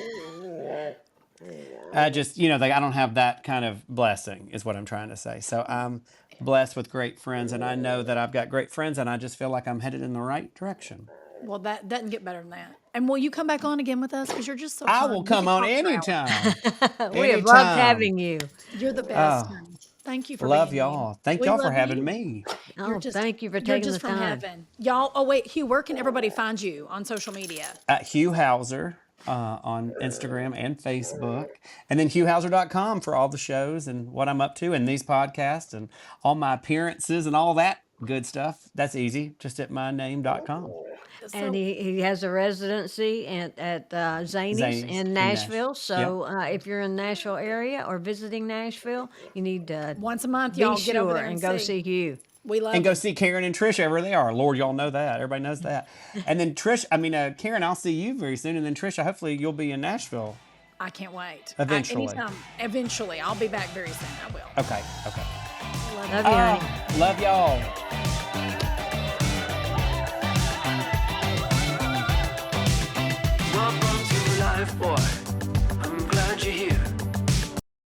just, like I don't have that kind of blessing, is what I'm trying to say. So I'm blessed with great friends, and I know that I've got great friends, and I just feel like I'm headed in the right direction. well, that doesn't get better than that. And will you come back on again with us? Because you're just so I fun. will We come could on talk for hours. anytime. We have loved Anytime. having you. You're the best. Oh, Honey. Thank you for love being you. y'all. Thank We y'all for love having you. me. You're Oh, just thank you for you're taking just the from time. heaven. Y'all, oh wait, Hugh, where can everybody find you on social media? Hugh Howser on Instagram and Facebook. And then HughHowser.com for all the shows and what I'm up to and these podcasts and all my appearances and all that good stuff. That's easy, just at myname.com. And So he has a residency at Zany's Zany's in in Nashville. Yep. So if you're in the Nashville area or visiting Nashville, you need to once a month, be y'all get over sure there and go see Hugh. We love And go him. see Karen and Trish wherever they are. Lord, y'all know that. Everybody knows that. And then Karen, I'll see you very soon. And then Trish, hopefully you'll be in Nashville. I can't wait. Eventually. Anytime. Eventually. I'll be back very soon. I will. Okay. Love you, honey. Love y'all. Welcome to life, boy.